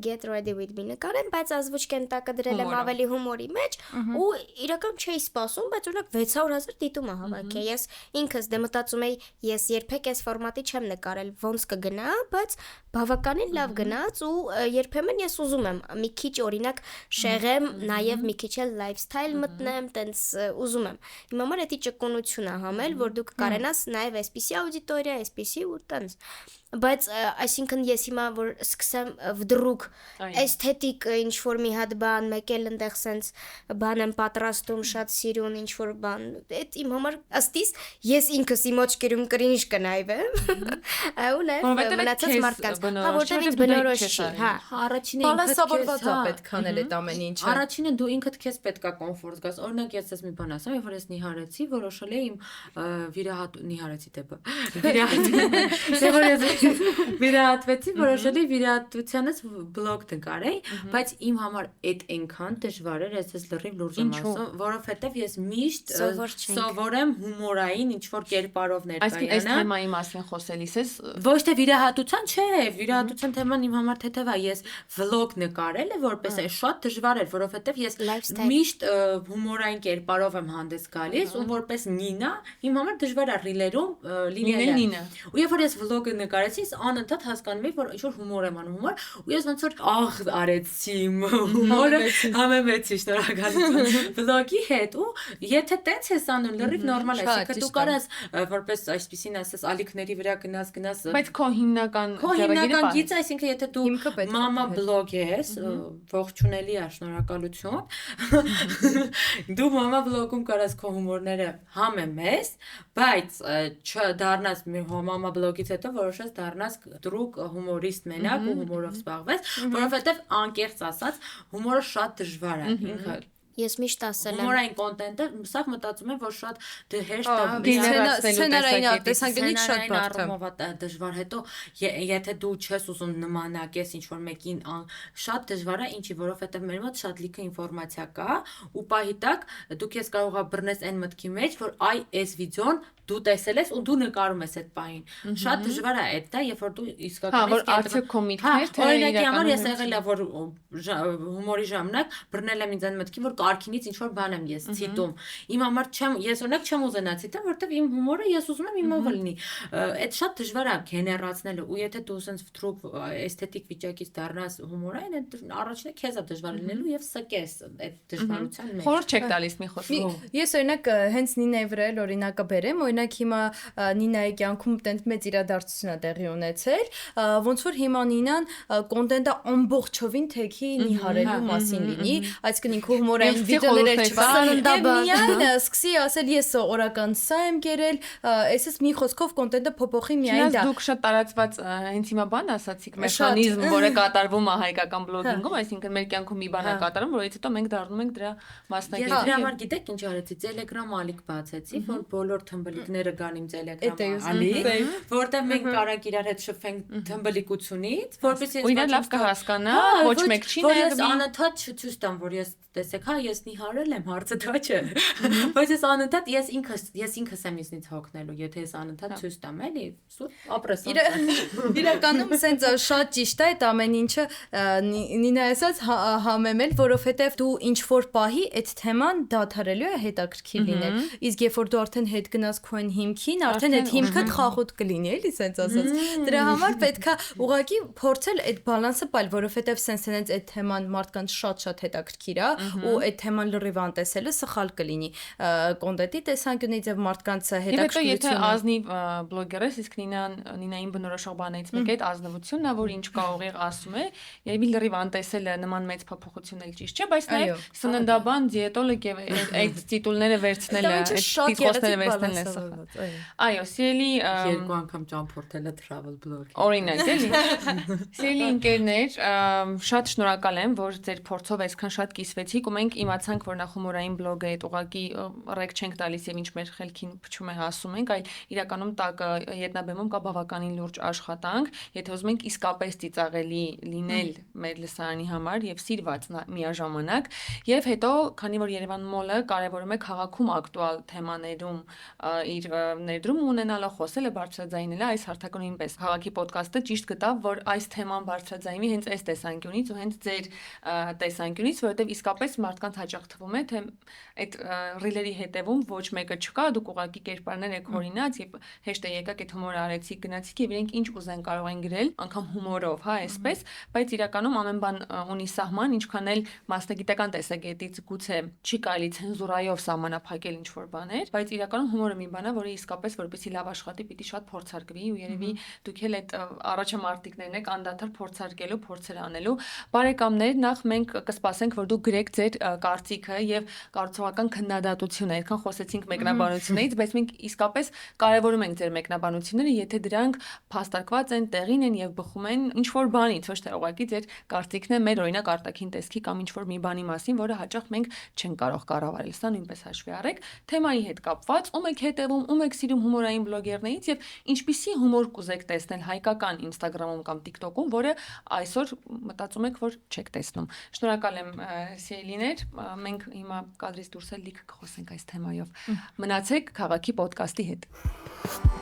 Speaker 3: get ready with me նկարեմ, բայց ազվուճ կենտակը դրել եմ ավելի հումորի մեջ ու իրական չէի սպասում, բայց օրինակ 600,000 դիտում է հավաքի։ Ես ինքս դե մտածում էի, ես երբեք այս ֆորմատի չեմ նկարել, ոնց կգնա, բայց բավականին լավ գնաց ու երբեմն ես ուզում եմ մի քիչ օրինակ շեղեմ, նաև մի քիչ էլ lifestyle մտնեմ, տենց ուզում եմ։ Իմ համար դա ճկունություն է համել, որ դու կարենաս նաև այսպիսի աուդիտորիա, այսպիսի ու տենց։ Բայց այսինքն ես հիմա որ սկսեմ վդրուկ էսթետիկ ինչ որ մի հատ բան, մեկ էլ այնտեղ սենց բան եմ պատրաստում, շատ սիրուն ինչ որ բան, այդ իմ համար ըստիս ես ինքս իմ օջքերում կրինժ կնայվեմ։ Ու նաև մնացած մարդկանց, հա որտեղ ինձ բնորոշ չի, հա։
Speaker 4: Առաջինը
Speaker 2: բալանսավորված է պետք անել այդ ամեն ինչը։
Speaker 4: Առաջինը դու ինքդ քեզ պետքա կոմֆորտ զգաս։ Օրինակ ես ես մի բան ասեմ, երբ որ ես նիհարեցի, որոշել եմ նիհարեցի դեպը։ Վիրահատվեցի, որոշել եմ վիրահատությանս բլոգ նկարեի, բայց իմ համար այդ այնքան դժվար էր, ես լրիվ լուրջ եմ ասում, որովհետև ես միշտ սովորեմ հումորային ինչ որ կերպարով
Speaker 1: Այսինքն այս
Speaker 4: ներկայանալ։
Speaker 1: թեմայի մասին խոսելիս ես
Speaker 4: Ոչ թե վիրահատության չէ, վիրահատության թեման իմ համար թեթև է, ես վլոգ նկարել եմ որպես է շատ դժվար էր, որովհետև ես միշտ հումորային կերպարով եմ հանդես գալիս ու որպես Նինա իմ համար դժվար է ռիլերում լինելը։ Ու երբ որ ես վլոգը նկարեցի, անընդհատ հասկանում եմ, որ ինչ որ հումոր եմ անում հումոր, ու ես ոնց որ աղ արեցի հումորը համեմեցի շնորհակալություն վլոգի հետ ու եթե տենց ես անում լրիվ նորմալ է, այսինքն դու կարաս որպես այսպեսին ասես ալիքների վրա գնաս
Speaker 1: Բայց քո հիմնական
Speaker 4: գիծը, այսինքն եթե դու մամա բլոգ ես, ողջունելի է, շնորհակալություն։ Դու մամա բլոգում կարաս քո հումորները համեմես, բայց չդառնաս մամա բլոգից հետո որոշես դառնաս դրուկ հումորիստ մենակ ու հումորով զբաղվես, որովհետև անկեղծ ասած հումորը շատ դժվար է ինքը
Speaker 3: Ես միշտ ասել եմ
Speaker 4: հումորային կոնտենտը, սա մտածում եմ, որ շատ հեշտ է
Speaker 2: սցենարային տեսանկյունից շատ բարդ
Speaker 4: է դժվար, հետո եթե դու չես ուզում նմանակես ինչ որ մեկին շատ դժվար է, ինչի որովհետև մեր մոտ շատ լիքը ինֆորմացիա կա ու պահի տակ դու քեզ կարող ես բռնես այն մտքի մեջ, որ այ այս վիդեոն դու տեսել ես ու դու նկարում ես այդ պահին։ Շատ դժվար է այդ դա, երբ որ դու իսկականից
Speaker 1: որ արդյոք քո միտքն էր, թե
Speaker 4: օրինակի համար ես եղել է որ հումորի ժամանակ բռնել եմ ինձ այն մտքի, որ կարքինից ինչ որ բան եմ ես ցիտում։ Իմ համար ես օրինակ չեմ ուզենա ցիտեմ, որովհետև իմ հումորը ես ուզում եմ իմով լինի։ Այդ շատ դժվար է գեներացնելը ու եթե դու ասես վտրուկ էսթետիկ վիճակից դառնաս հումորային, այդ առաջինը քեզ է դժվար լինելու եւ սկես այդ դժվարության մեջ։
Speaker 1: Խորհուրդ չեք տալիս մի խոսքով։
Speaker 2: Ես օրինակ հենց Նինայի վրա էլ օրինակը բերեմ, օրինակ հիմա Նինայի կյանքում տենց մեծ իրադարձություն է տեղի ունեցել, ոնց որ հիմա Նինան կոնտենտը ամբողջովին թեքի նիհարելու մասին լինի, այսինքն ինքը հումորային վիդեոներ չվասանդաբար սկսի ասել ես օրական սա եմ կերել, այսպես մի խոսքով կոնտենտը փոփոխի միայն դա։
Speaker 1: Դուք շատ տարածված հենց հիմա բան ասացիք, մեխանիզմ, որը կատարվում է հայկական բլոգինգում, այսինքն մեր կյանքում մի բան է կատարում, որից հետո մենք դառնում ենք դրա մասնակիցը։
Speaker 4: Ես դրա համար գիտեք ինչ արեցի, Telegram ալիք բացեցի, որ բոլոր թմբլի մարդիկները գան իմ
Speaker 2: Էդ է
Speaker 4: Telegram-ը,
Speaker 2: ուզում
Speaker 4: ալի,
Speaker 2: ասել։
Speaker 4: որտեղ մենք կարանք իրար հետ շփվենք թմբլիկությունից, որպեսզի
Speaker 1: ու իրեն լավ կհասկանա, ոչ մեկ չի
Speaker 4: որ ես
Speaker 1: նեղվի։
Speaker 4: անընդհատ չցույց տամ, որ ես տեսեք, հա, ես նիհարել եմ, հարցը դա չէ։ Բայց ես անընդհատ ես ինքս եմ ինձնից հոգնելու, եթե ես անընդհատ ցույց տամ, էլի, սուտ ապրես։
Speaker 2: Իրականում սենց շատ ճիշտ է այդ ամեն ինչը Նինա ասաց համեմել, որովհետև դու ինչ որ պահի այդ թեման դադարելու է հետաքրքիր լինել։ Իսկ երբ որ դու արդեն հետ գնաս քո այն հիմքին, արդեն այդ հիմքը խախոտ կլինի, էլի սենց ասած։ Դրա համար պետքա ուղղակի փորձել այդ բալանսը պայել, որովհետև սենց այդ թեման մարդկանց շատ հետաքրքիր է ու այդ թեման լրիվ անտեսելը սխալ կլինի կոնտենտի տեսանկյունից եւ մարդկանց
Speaker 1: Եթե
Speaker 2: հետաքրքրությունը։
Speaker 1: ազնիվ բլոգեր ես, իսկ Նինային բնորոշող բանից մեկը այդ ազնվությունն է, որ ինչ կա ուղիղ ասում է, երևի լրիվ անտեսելը նման մեծ փոփոխություն էլ ճիշտ չէ, բայց նաեւ սննդաբան, դիետոլոգ եւ այդ տիտուլները վերցնելը, այդ տիտղոսները վերցնելն է սխալ։ Այո, սիրելի
Speaker 4: Երկու անգամ ճամփորդել է travel blog։
Speaker 1: օրինակ, էլի։ Սիրելի ընկերներ, շատ շնորհակալ եմ, որ ձեր փորձով այսքան շատ կիսվեցիք ու մենք իմացանք, որ նախ հումորային բլոգը այդ ուղղակի ռեկ չենք տալիս եւ ինչ մեր խելքին փչում է հասում ենք, այլ իրականում տակ ետնաբեմում կա բավականին լուրջ աշխատանք, եթե ուզում ենք իսկապես ծիծաղելի լինել մեր լսարանի համար եւ սիրված միաժամանակ, եւ հետո, քանի որ Երևան մոլը կարեւորում է քաղաքում ակտուալ թեմաներում իր ներդրում ունենալը, խոսելը, բարձրաձայնելը, այս հարթակը նույնպես քաղաքի ոդկասթը ճիշտ գտավ, որ այս թեման բարձրաձայնվի հենց այս տեսանկյունից ու հենց ձեր տեսանկյունից, որովհետև իսկապես մարդկանց հաճախ թվում է, թե այդ ռիլերի հետևում ոչ մեկը չկա, դուք ուղղակի կերպարներ եք օրինած եւ հեշտ է եկաք այդ հումորը արեցիք, գնացիք եւ իրենք ինչ ուզեն կարող են գրել, անգամ հումորով, հա, այսպես, բայց իրականում ամեն բան ունի սահման, ինչքան էլ մասնագիտական տեսակետից գուցե չի կարելի ցենզուրայով սահմանափակել ինչ որ բաներ, բայց իրականում հումորը մի բան է, որը իսկապես որպեսզի լավ աշխատի, պիտի շատ փորձարկվի ու երևի դուք էլ այդ առաջը մարտիկներն եք անդադար փորձարկելու, փորձեր անելու։ Բարեկամներ, նախ մենք կսպասենք, որ դուք գրեք ձեր կարծիքը եւ կարծողական քննադատությունը, այդքան խոսեցինք մեկնաբանություններից, բայց մենք իսկապես կարևորում ենք ձեր մեկնաբանությունները, եթե դրանք փաստարկված են, տեղին են եւ բխում են ինչ որ բանից, ոչ թե ուղղակի ձեր կարծիքն է մեր օրինակ արտաքին տեսքի կամ ինչ որ մի բանի մասին, որը հաճախ մենք չենք կարող կառավարել։ Սա նույնպես հաշվի առեք։ Թեմայի հետ կապված, ում եք հետևում, ում եք սիրում հումորային բլոգերներից եւ ինչպիսի հումոր կուզեք տեսնել հայկական Instagram-ում կամ TikTok-ում, որը այսօր մտածում եք, որ չեք տեսնում։ Շնորհակալ եմ սիրելիներ, մենք հիմա կադրից դուրս էլ լիքը կխոսենք այս թեմայով։ Մնացեք քաղաքի ոդկասթի հետ։